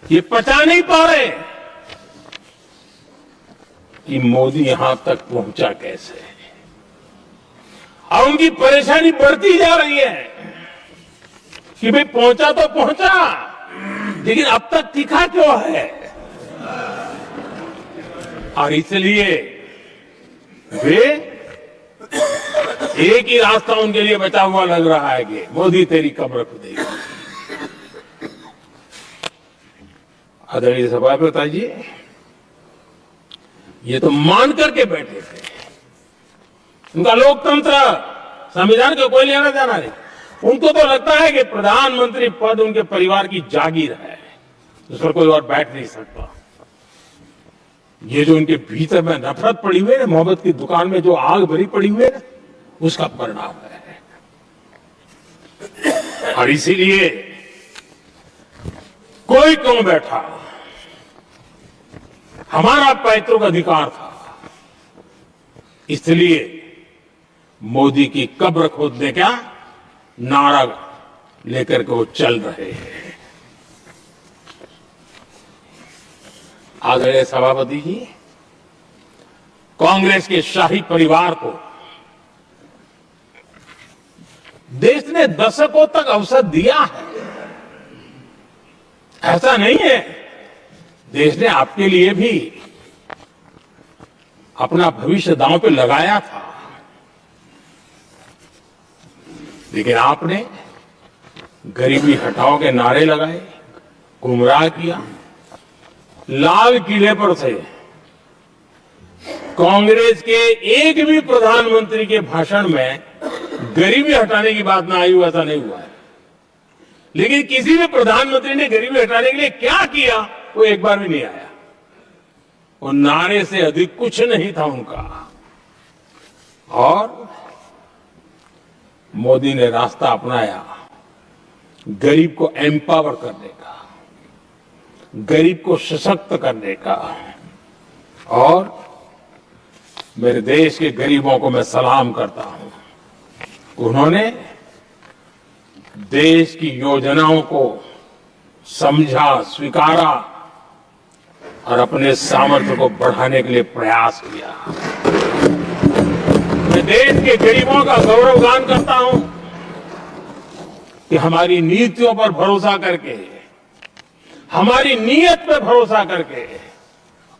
ये पचा नहीं पा रहे कि मोदी यहां तक पहुंचा कैसे, और उनकी परेशानी बढ़ती जा रही है कि भाई पहुंचा तो पहुंचा, लेकिन अब तक टिका क्यों है? और इसलिए वे एक ही रास्ता उनके लिए बचा हुआ लग रहा है कि मोदी तेरी कब्र खुदेगा। आदरणीय सभापति जी, ये तो मान करके बैठे थे। उनका लोकतंत्र, संविधान का कोई लेना देना नहीं। उनको तो लगता है कि प्रधानमंत्री पद उनके परिवार की जागीर है, उस पर कोई और बैठ नहीं सकता। ये जो उनके भीतर में नफरत पड़ी हुई है, मोहब्बत की दुकान में जो आग भरी पड़ी हुई है, उसका परिणाम है। और इसीलिए कोई क्यों बैठा, हमारा पैतृक अधिकार था, इसलिए मोदी की कब्र खोदने का नारा लेकर के वो चल रहे हैं। आदरणीय सभापति जी, कांग्रेस के शाही परिवार को देश ने दशकों तक अवसर दिया है। ऐसा नहीं है, देश ने आपके लिए भी अपना भविष्य दांव पे लगाया था, लेकिन आपने गरीबी हटाओ के नारे लगाए, गुमराह किया। लाल किले पर से कांग्रेस के एक भी प्रधानमंत्री के भाषण में गरीबी हटाने की बात ना आई हो, ऐसा नहीं हुआ है। लेकिन किसी भी प्रधानमंत्री ने गरीबी हटाने के लिए क्या किया, वो एक बार भी नहीं आया। वो नारे से अधिक कुछ नहीं था उनका। और मोदी ने रास्ता अपनाया गरीब को एम्पावर करने का, गरीब को सशक्त करने का। और मेरे देश के गरीबों को मैं सलाम करता हूं, उन्होंने देश की योजनाओं को समझा, स्वीकारा और अपने सामर्थ्य को बढ़ाने के लिए प्रयास किया। मैं देश के गरीबों का गौरवगान करता हूं कि हमारी नीतियों पर भरोसा करके, हमारी नीयत पर भरोसा करके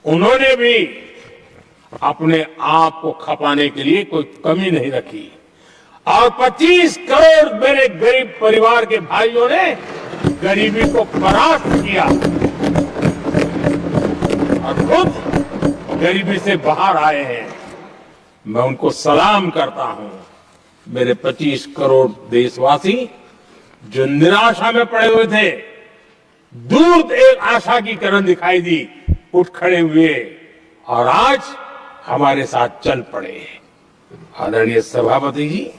उन्होंने भी अपने आप को खपाने के लिए कोई कमी नहीं रखी। और 25 करोड़ मेरे गरीब परिवार के भाइयों ने गरीबी को परास्त किया और खुद गरीबी से बाहर आए हैं। मैं उनको सलाम करता हूं। मेरे 25 करोड़ देशवासी जो निराशा में पड़े हुए थे, दूर एक आशा की किरण दिखाई दी, उठ खड़े हुए और आज हमारे साथ चल पड़े। आदरणीय सभापति जी,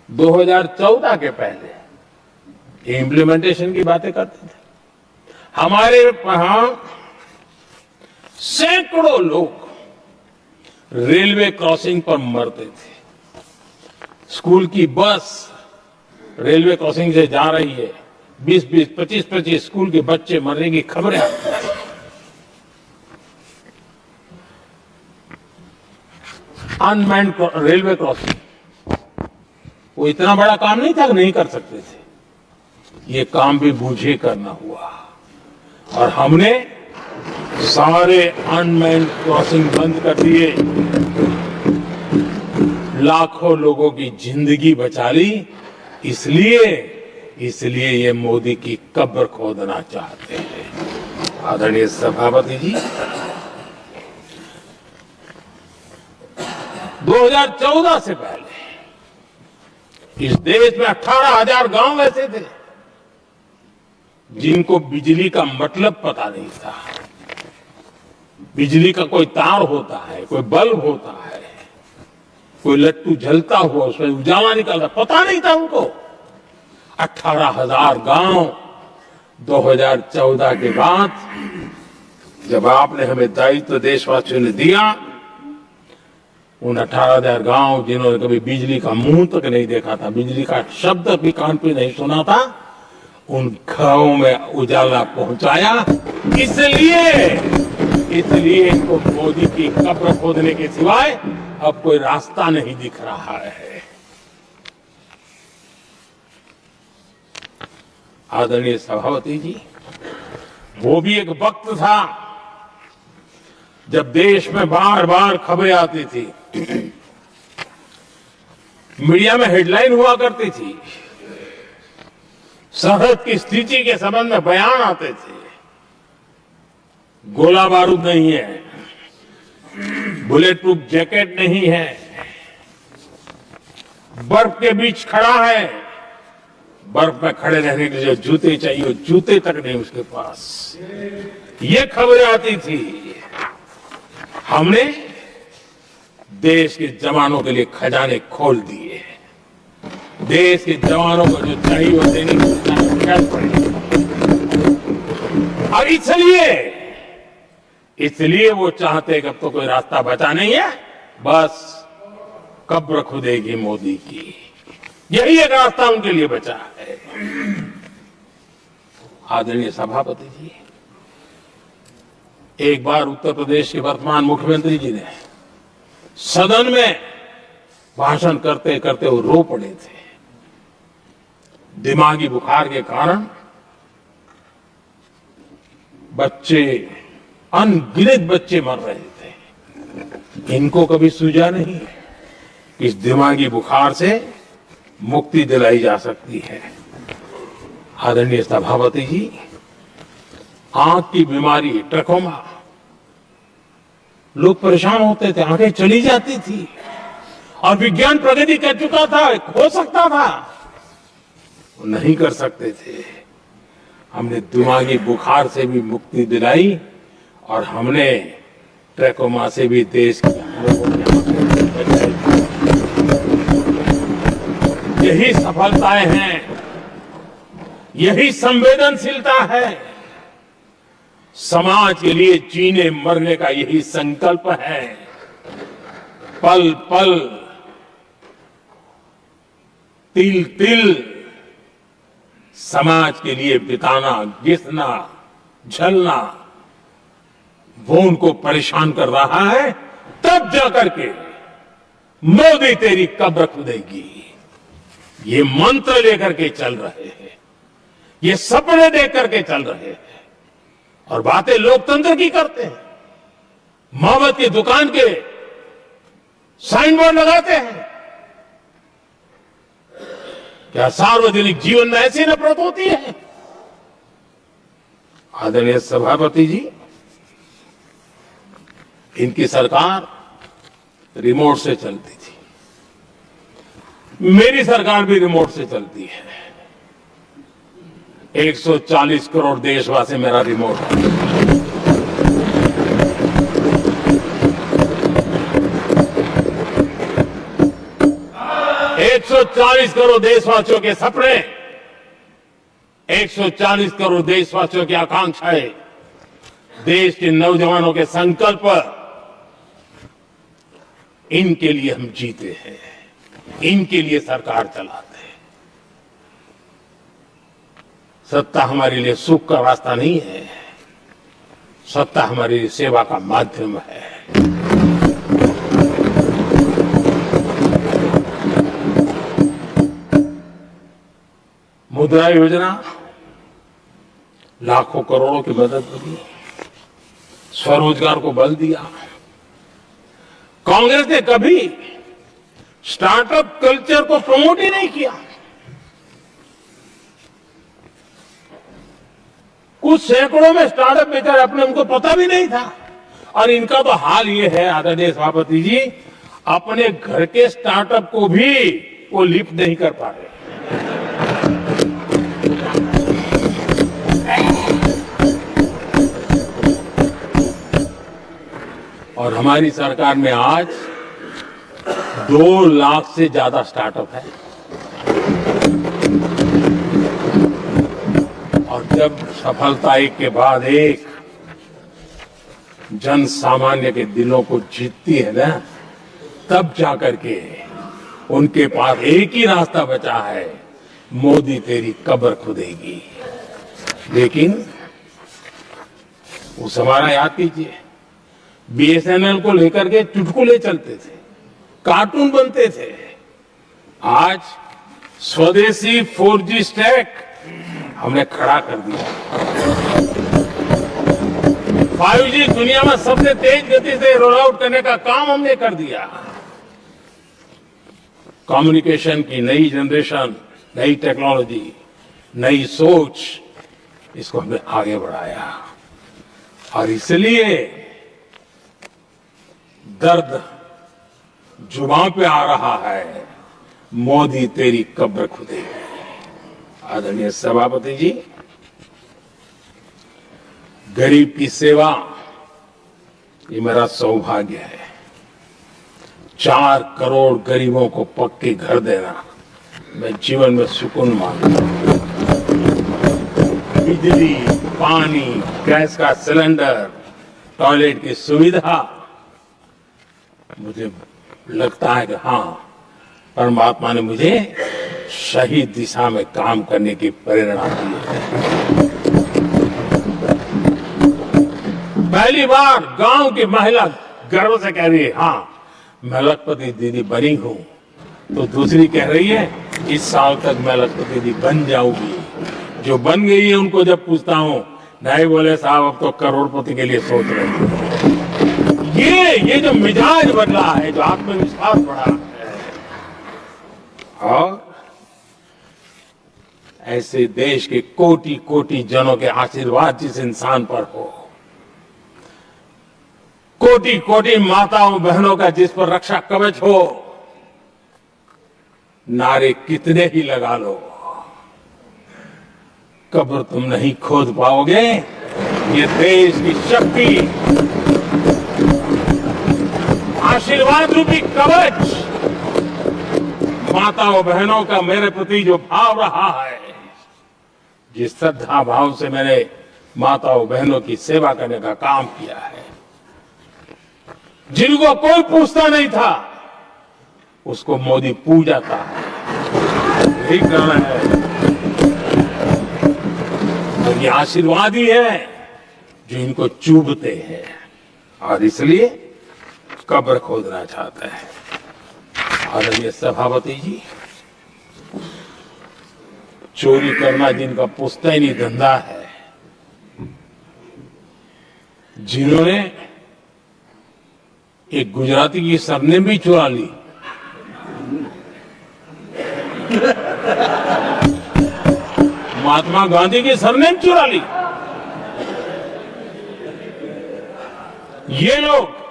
2014 के पहले इम्प्लीमेंटेशन की बातें करते थे। हमारे यहां सैकड़ों लोग रेलवे क्रॉसिंग पर मरते थे। स्कूल की बस रेलवे क्रॉसिंग से जा रही है, 20-20, 25-25 स्कूल के बच्चे मरने की खबरें आती हैं। अनमैन्ड रेलवे क्रॉसिंग, वो इतना बड़ा काम नहीं था कि नहीं कर सकते थे। ये काम भी मुझे करना हुआ और हमने सारे अनमैन्ड क्रॉसिंग बंद कर दिए, लाखों लोगों की जिंदगी बचा ली। इसलिए ये मोदी की कब्र खोदना चाहते हैं। आदरणीय सभापति जी, 2014 से पहले इस देश में 18,000 गांव ऐसे थे जिनको बिजली का मतलब पता नहीं था। बिजली का कोई तार होता है, कोई बल्ब होता है, कोई लट्टू जलता हुआ उसमें उजाला निकलता, पता नहीं था उनको। 18,000 गांव 2014 के बाद जब आपने हमें दायित्व देशवासियों ने दिया, उन 18,000 गांव जिन्होंने कभी बिजली का मुंह तक नहीं देखा था, बिजली का शब्द भी कान पे नहीं सुना था, उन गांवों में उजाला पहुंचाया। इसलिए इनको मोदी की कब्र खोदने के सिवाय अब कोई रास्ता नहीं दिख रहा है। आदरणीय सभापति जी, वो भी एक वक्त था जब देश में बार बार खबरें आती थी, मीडिया में हेडलाइन हुआ करती थी, सरहद की स्थिति के संबंध में बयान आते थे, गोला बारूद नहीं है, बुलेट प्रूफ जैकेट नहीं है, बर्फ के बीच खड़ा है, बर्फ में खड़े रहने के लिए जो जूते चाहिए जूते तक नहीं उसके पास, ये खबरें आती थी। हमने देश के जवानों के लिए खजाने खोल दिए, देश के जवानों को जो चाहिए वो देने की पड़ी। और इसलिए वो चाहते कि अब तो कोई रास्ता बचा नहीं है, बस कब्र खुदेगी मोदी की, यही एक रास्ता उनके लिए बचा है। आदरणीय सभापति जी, एक बार उत्तर प्रदेश के वर्तमान मुख्यमंत्री जी ने सदन में भाषण करते करते वो रो पड़े थे। दिमागी बुखार के कारण बच्चे, अनगिनत बच्चे मर रहे थे। इनको कभी सूझा नहीं कि इस दिमागी बुखार से मुक्ति दिलाई जा सकती है। आदरणीय सभापति जी, आंख की बीमारी ट्रकोमा, लोग परेशान होते थे, आंखें चली जाती थी और विज्ञान प्रगति कर चुका था, हो सकता था, वो नहीं कर सकते थे। हमने दिमागी बुखार से भी मुक्ति दिलाई और हमने ट्रकोमा से भी देश के लोगों को बचाई। यही सफलताएं हैं, यही संवेदनशीलता है, समाज के लिए जीने मरने का यही संकल्प है। पल पल, तिल तिल समाज के लिए बिताना, घिसना, झलना, वो उनको परेशान कर रहा है। तब जाकर के मोदी तेरी कब्र खुदेगी, ये मंत्र लेकर के चल रहे हैं, ये सपने देख करके चल रहे हैं और बातें लोकतंत्र की करते हैं। मोहब्बत की दुकान के साइन बोर्ड लगाते हैं। क्या सार्वजनिक जीवन में ऐसी नफरत होती है? आदरणीय सभापति जी, इनकी सरकार रिमोट से चलती थी, मेरी सरकार भी रिमोट से चलती है। 140 करोड़ देशवासी मेरा रिमोट है। 140 करोड़ देशवासियों के सपने, 140 करोड़ देशवासियों की आकांक्षाएं, देश के नौजवानों के संकल्प, इनके लिए हम जीते हैं, इनके लिए सरकार चलाते हैं। सत्ता हमारे लिए सुख का रास्ता नहीं है, सत्ता हमारी लिए सेवा का माध्यम है। मुद्रा योजना लाखों करोड़ों की मदद की, स्वरोजगार को बल दिया। कांग्रेस ने कभी स्टार्टअप कल्चर को प्रमोट ही नहीं किया। कुछ सैकड़ों में स्टार्टअप बेचारे अपने उनको पता भी नहीं था। और इनका तो हाल ये है आदरणीय सभापति जी, अपने घर के स्टार्टअप को भी वो लिफ्ट नहीं कर पा रहे। और हमारी सरकार में आज 2 लाख से ज्यादा स्टार्टअप है। और जब सफलता एक के बाद एक जन सामान्य के दिलों को जीतती है ना, तब जाकर के उनके पास एक ही रास्ता बचा है, मोदी तेरी कब्र खुदेगी। लेकिन उस हमारा याद कीजिए, बीएसएनएल को लेकर के चुटकुले चलते थे, कार्टून बनते थे। आज स्वदेशी 4G स्टैक हमने खड़ा कर दिया। 5G दुनिया में सबसे तेज गति से रोल आउट करने का काम हमने कर दिया। कम्युनिकेशन की नई जनरेशन, नई टेक्नोलॉजी, नई सोच, इसको हमने आगे बढ़ाया। और इसलिए दर्द जुबान पे आ रहा है, मोदी तेरी कब्र खुदेगी। आदरणीय सभापति जी, गरीब की सेवा ये मेरा सौभाग्य है। 4 करोड़ गरीबों को पक्के घर देना मैं जीवन में सुकून मानता हूं। बिजली, पानी, गैस का सिलेंडर, टॉयलेट की सुविधा, मुझे लगता है कि हाँ, परमात्मा ने मुझे सही दिशा में काम करने की प्रेरणा दी है। पहली बार गांव की महिला गर्व से कह रही है, हाँ मैं लखपति दीदी बनी हूं। तो दूसरी कह रही है, इस साल तक मैं लखपति दीदी बन जाऊंगी। जो बन गई है उनको जब पूछता हूं, नहीं बोले साहब अब तो करोड़पति के लिए सोच रहे हैं। ये जो मिजाज बदला है, जो आत्मविश्वास बढ़ा है, और ऐसे देश के कोटि कोटि जनों के आशीर्वाद जिस इंसान पर हो, कोटि कोटि माताओं बहनों का जिस पर रक्षा कवच हो, नारे कितने ही लगा लो, कब्र तुम नहीं खोद पाओगे। ये देश की शक्ति, आशीर्वाद रूपी कवच, माताओं बहनों का मेरे प्रति जो भाव रहा है, जिस श्रद्धा भाव से मैंने माताओं बहनों की सेवा करने का काम किया है, जिनको कोई पूछता नहीं था उसको मोदी पूजाता है। यही कारण है, तो ये आशीर्वाद ही है जो इनको चूभते हैं, और इसलिए कब्र खोदना चाहता है। आदरणीय सभापति जी, चोरी करना जिनका पुश्तैनी धंधा है, जिन्होंने एक गुजराती की सरनेम भी चुरा ली, महात्मा गांधी की सरनेम चुरा ली, ये लोग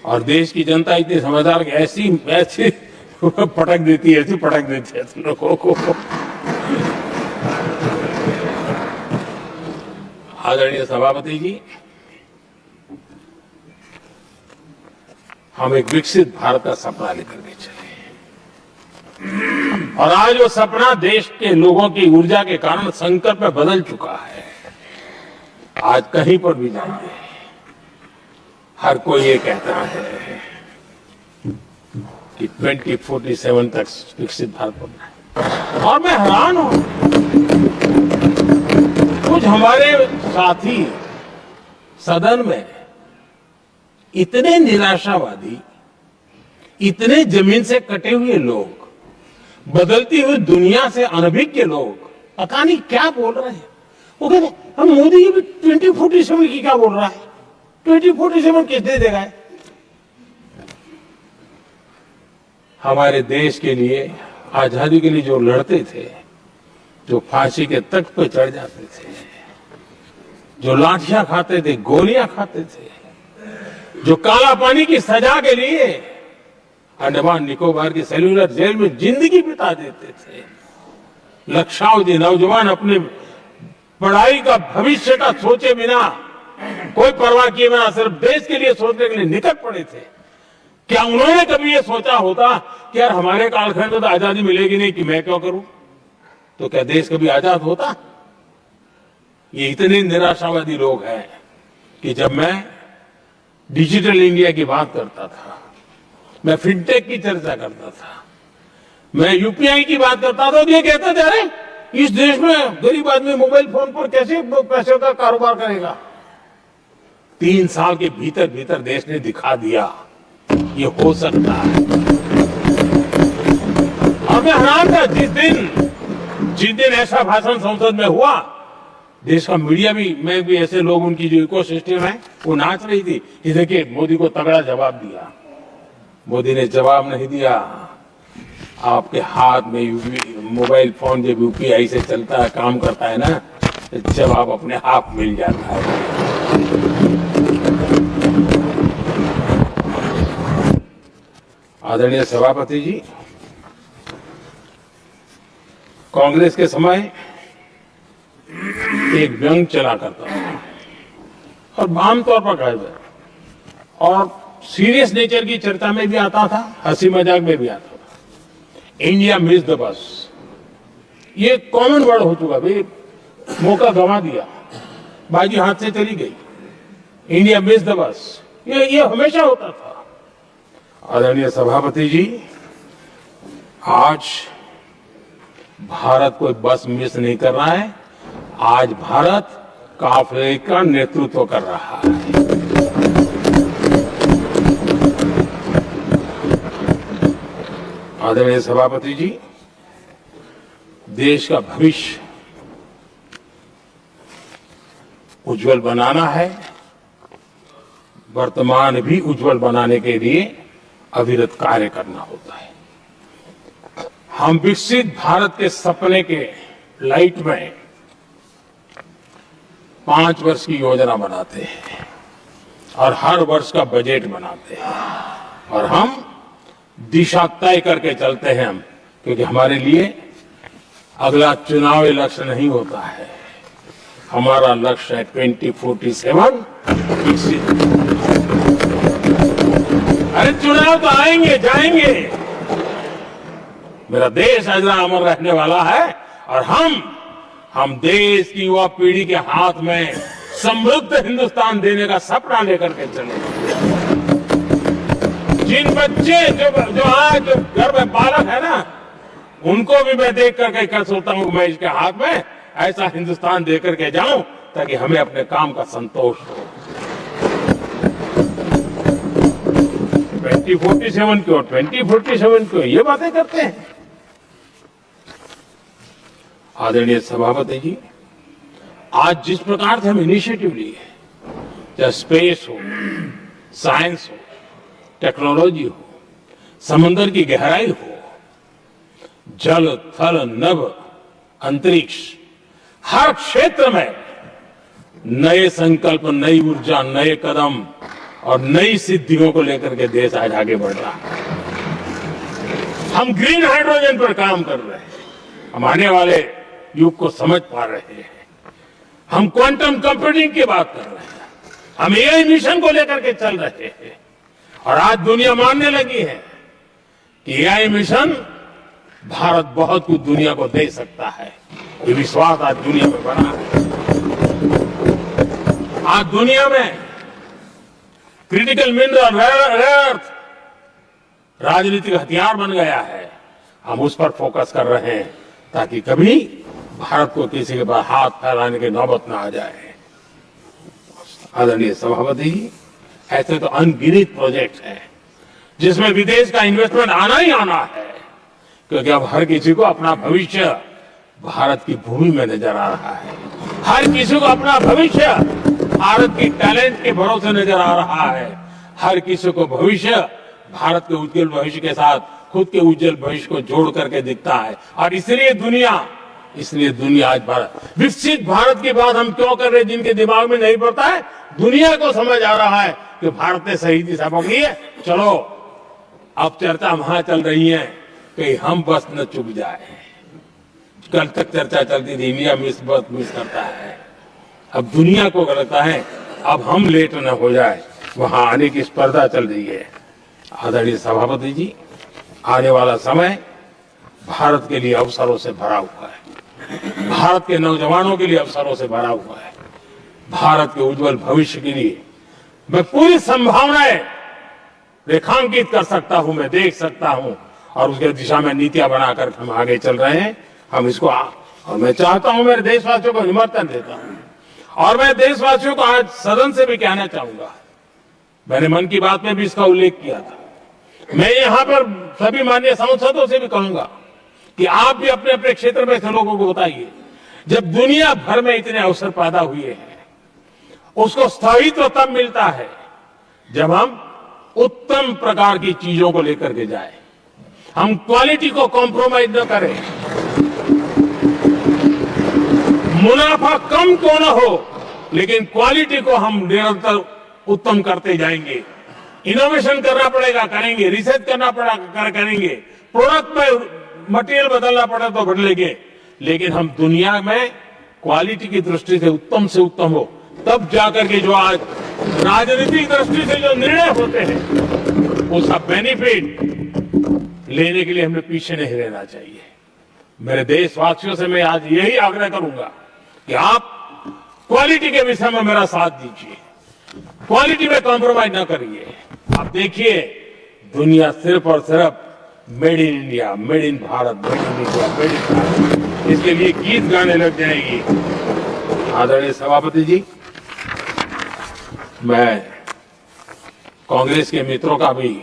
और देश की जनता इतनी समझदार कि ऐसी पटक देती है, ऐसी पटक देती है तुम लोगों को। आदरणीय सभापति जी, हम एक विकसित भारत का सपना लेकर के चले, और आज वो सपना देश के लोगों की ऊर्जा के कारण संकल्प में बदल चुका है। आज कहीं पर भी जाइए, हर कोई ये कहता है कि 2047 तक विकसित भारत बनना है, और मैं हैरान हूं, कुछ हमारे साथी सदन में इतने निराशावादी, इतने जमीन से कटे हुए लोग, बदलती हुई दुनिया से अनभिज्ञ लोग, पता नहीं क्या बोल रहे हैं। वो कहते हम मोदी जी भी 2047 की क्या बोल रहा है, 2047 किस दे देगा है? हमारे देश के लिए, आजादी के लिए जो लड़ते थे, जो फांसी के तख्त पे चढ़ जाते थे, जो लाठियां खाते थे, गोलियां खाते थे, जो काला पानी की सजा के लिए अंडमान निकोबार की सेल्यूलर जेल में जिंदगी बिता देते थे। लक्षावधि नौजवान अपने पढ़ाई का भविष्य का सोचे बिना, कोई परवाह किए बिना सिर्फ देश के लिए सोचने के लिए निकल पड़े थे। क्या उन्होंने कभी ये सोचा होता कि यार हमारे कालखंड में तो आजादी मिलेगी नहीं, कि मैं क्यों करूं? तो क्या देश कभी आजाद होता? ये इतने निराशावादी लोग हैं कि जब मैं डिजिटल इंडिया की बात करता था, मैं फिनटेक की चर्चा करता था, मैं यूपीआई की बात करता था, तो ये कहते थे अरे इस देश में गरीब आदमी मोबाइल फोन पर कैसे पैसे का कारोबार करेगा? 3 साल के भीतर भीतर देश ने दिखा दिया ये हो सकता है। और मैं हैरान था जिस दिन ऐसा भाषण संसद में हुआ, देश का मीडिया भी, मैं भी, ऐसे लोग, उनकी जो इको सिस्टम है वो नाच रही थी कि देखिए मोदी को तगड़ा जवाब दिया। मोदी ने जवाब नहीं दिया। आपके हाथ में मोबाइल फोन जब यूपीआई से चलता है, काम करता है ना, जवाब अपने आप मिल जाता है। आदरणीय सभापति जी, कांग्रेस के समय एक व्यंग चला करता था और आमतौर पर गायब है, और सीरियस नेचर की चर्चा में भी आता था, हंसी मजाक में भी आता था। इंडिया मिस द बस, ये कॉमन वर्ड हो चुका भाई, मौका गंवा दिया, बाजी हाथ से चली गई। इंडिया मिस द बस, ये हमेशा होता था। आदरणीय सभापति जी, आज भारत कोई बस मिस नहीं कर रहा है, आज भारत काफिले का नेतृत्व कर रहा है। आदरणीय सभापति जी, देश का भविष्य उज्जवल बनाना है, वर्तमान भी उज्जवल बनाने के लिए अविरत कार्य करना होता है। हम विकसित भारत के सपने के लाइट में 5 वर्ष की योजना बनाते हैं और हर वर्ष का बजट बनाते हैं, और हम दिशा तय करके चलते हैं। हम, क्योंकि हमारे लिए अगला चुनावी लक्ष्य नहीं होता है, हमारा लक्ष्य है 2047 विकसित। अरे चुनाव तो आएंगे जाएंगे, मेरा देश अजरा अमर रहने वाला है, और हम देश की युवा पीढ़ी के हाथ में समृद्ध हिंदुस्तान देने का सपना लेकर के चले। जिन बच्चे जो आज घर में बालक है ना, उनको भी मैं देख करके क्या सोचता हूं, मैं इसके हाथ में ऐसा हिंदुस्तान देकर के जाऊं ताकि हमें अपने काम का संतोष हो। 2047 क्यों, 2047 क्यों, ये बातें करते हैं। आदरणीय सभापति जी, आज जिस प्रकार से हम इनिशिएटिव लिए, चाहे स्पेस हो, साइंस हो, टेक्नोलॉजी हो, समंदर की गहराई हो, जल, थल, नभ, अंतरिक्ष, हर क्षेत्र में नए संकल्प, नई ऊर्जा, नए कदम और नई सिद्धियों को लेकर के देश आज आगे बढ़ रहा है। हम ग्रीन हाइड्रोजन पर काम कर रहे हैं, हम आने वाले युग को समझ पा रहे हैं। हम क्वांटम कंप्यूटिंग की बात कर रहे हैं, हम एआई मिशन को लेकर के चल रहे हैं, और आज दुनिया मानने लगी है कि एआई मिशन भारत बहुत कुछ दुनिया को दे सकता है। ये विश्वास आज दुनिया में बना है। आज दुनिया में क्रिटिकल मिनरल, रेयर अर्थ राजनीतिक हथियार बन गया है। हम उस पर फोकस कर रहे हैं ताकि कभी भारत को किसी के पास हाथ फैलाने की नौबत ना आ जाए। आदरणीय सभापति जी, ऐसे तो अनगिनत प्रोजेक्ट हैं जिसमें विदेश का इन्वेस्टमेंट आना ही आना है, क्योंकि अब हर किसी को अपना भविष्य भारत की भूमि में नजर आ रहा है। हर किसी को अपना भविष्य भारत की टैलेंट के भरोसे नजर आ रहा है। हर किसी को भविष्य भारत के उज्जवल भविष्य के साथ खुद के उज्जवल भविष्य को जोड़ करके दिखता है। और इसलिए दुनिया आज विकसित भारत की बात हम क्यों कर रहे हैं, जिनके दिमाग में नहीं पड़ता है, दुनिया को समझ आ रहा है कि भारत ने सही दिशा पकड़ी है। चलो अब चर्चा वहां चल रही है कि हम बस न चुक जाए। कल तक चर्चा चलती थी इंडिया बस मिस करता है, अब दुनिया को लगता है अब हम लेट न हो जाए, वहां आने की स्पर्धा चल रही है। आदरणीय सभापति जी, आने वाला समय भारत के लिए अवसरों से भरा हुआ है, भारत के नौजवानों के लिए अवसरों से भरा हुआ है। भारत के उज्जवल भविष्य के लिए मैं पूरी संभावनाएं रेखांकित कर सकता हूं, मैं देख सकता हूं, और उसके दिशा में नीतियां बनाकर हम आगे चल रहे हैं। हम इसको और मैं चाहता हूं, मेरे देशवासियों को निमंत्रण देता हूं, और मैं देशवासियों को आज सदन से भी कहना चाहूंगा, मैंने मन की बात में भी इसका उल्लेख किया था, मैं यहां पर सभी माननीय सांसदों से भी कहूंगा कि आप भी अपने अपने क्षेत्र में ऐसे लोगों को बताइए, जब दुनिया भर में इतने अवसर पैदा हुए हैं, उसको स्थायित्व तब मिलता है जब हम उत्तम प्रकार की चीजों को लेकर के जाए, हम क्वालिटी को कॉम्प्रोमाइज न करें। मुनाफा कम क्यों न हो, लेकिन क्वालिटी को हम निरंतर उत्तम करते जाएंगे। इनोवेशन करना पड़ेगा, करेंगे, रिसर्च करना पड़ेगा, करेंगे, प्रोडक्ट में मटेरियल बदलना पड़े तो बदलेंगे, लेकिन हम दुनिया में क्वालिटी की दृष्टि से उत्तम हो, तब जाकर के जो आज राजनीतिक दृष्टि से जो निर्णय होते हैं उसका बेनिफिट लेने के लिए हमें पीछे नहीं रहना चाहिए। मेरे देशवासियों से मैं आज यही आग्रह करूंगा कि आप क्वालिटी के विषय में मेरा साथ दीजिए, क्वालिटी में कॉम्प्रोमाइज ना करिए। आप देखिए, दुनिया सिर्फ और सिर्फ made in India, made in Bharat, made in India, made in Bharat, इसके लिए गीत गाने लग जाएगी। आदरणीय सभापति जी, मैं कांग्रेस के मित्रों का भी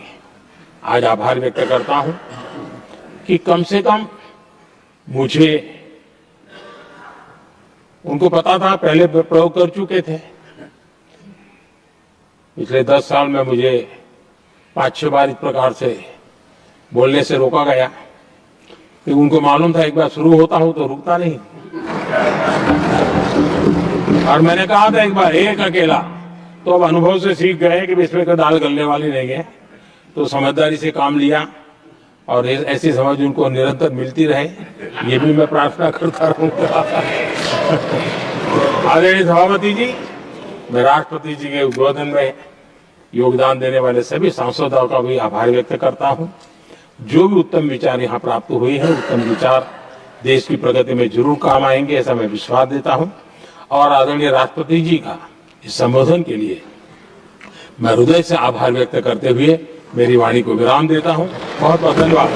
आज आभार व्यक्त करता हूं कि कम से कम मुझे, उनको पता था, पहले प्रयोग कर चुके थे, पिछले 10 साल में मुझे 5-6 बार इस प्रकार से बोलने से रोका गया कि उनको मालूम था एक बार शुरू होता हूं तो रुकता नहीं, और मैंने कहा था एक बार एक अकेला, तो अब अनुभव से सीख गए कि इसमें कोई दाल गलने वाली नहीं है, तो समझदारी से काम लिया, और ऐसी समझ उनको निरंतर मिलती रहे, ये भी मैं प्रार्थना करता रहूंगा। आदरणीय सभापति जी, मैं राष्ट्रपति जी के उद्बोधन में योगदान देने वाले सभी सांसदों का भी आभार व्यक्त करता हूं। जो भी उत्तम विचार यहाँ प्राप्त हुए हैं, उत्तम विचार देश की प्रगति में जरूर काम आएंगे, ऐसा मैं विश्वास देता हूं। और आदरणीय राष्ट्रपति जी का इस संबोधन के लिए मैं हृदय से आभार व्यक्त करते हुए मेरी वाणी को विराम देता हूं। बहुत बहुत धन्यवाद।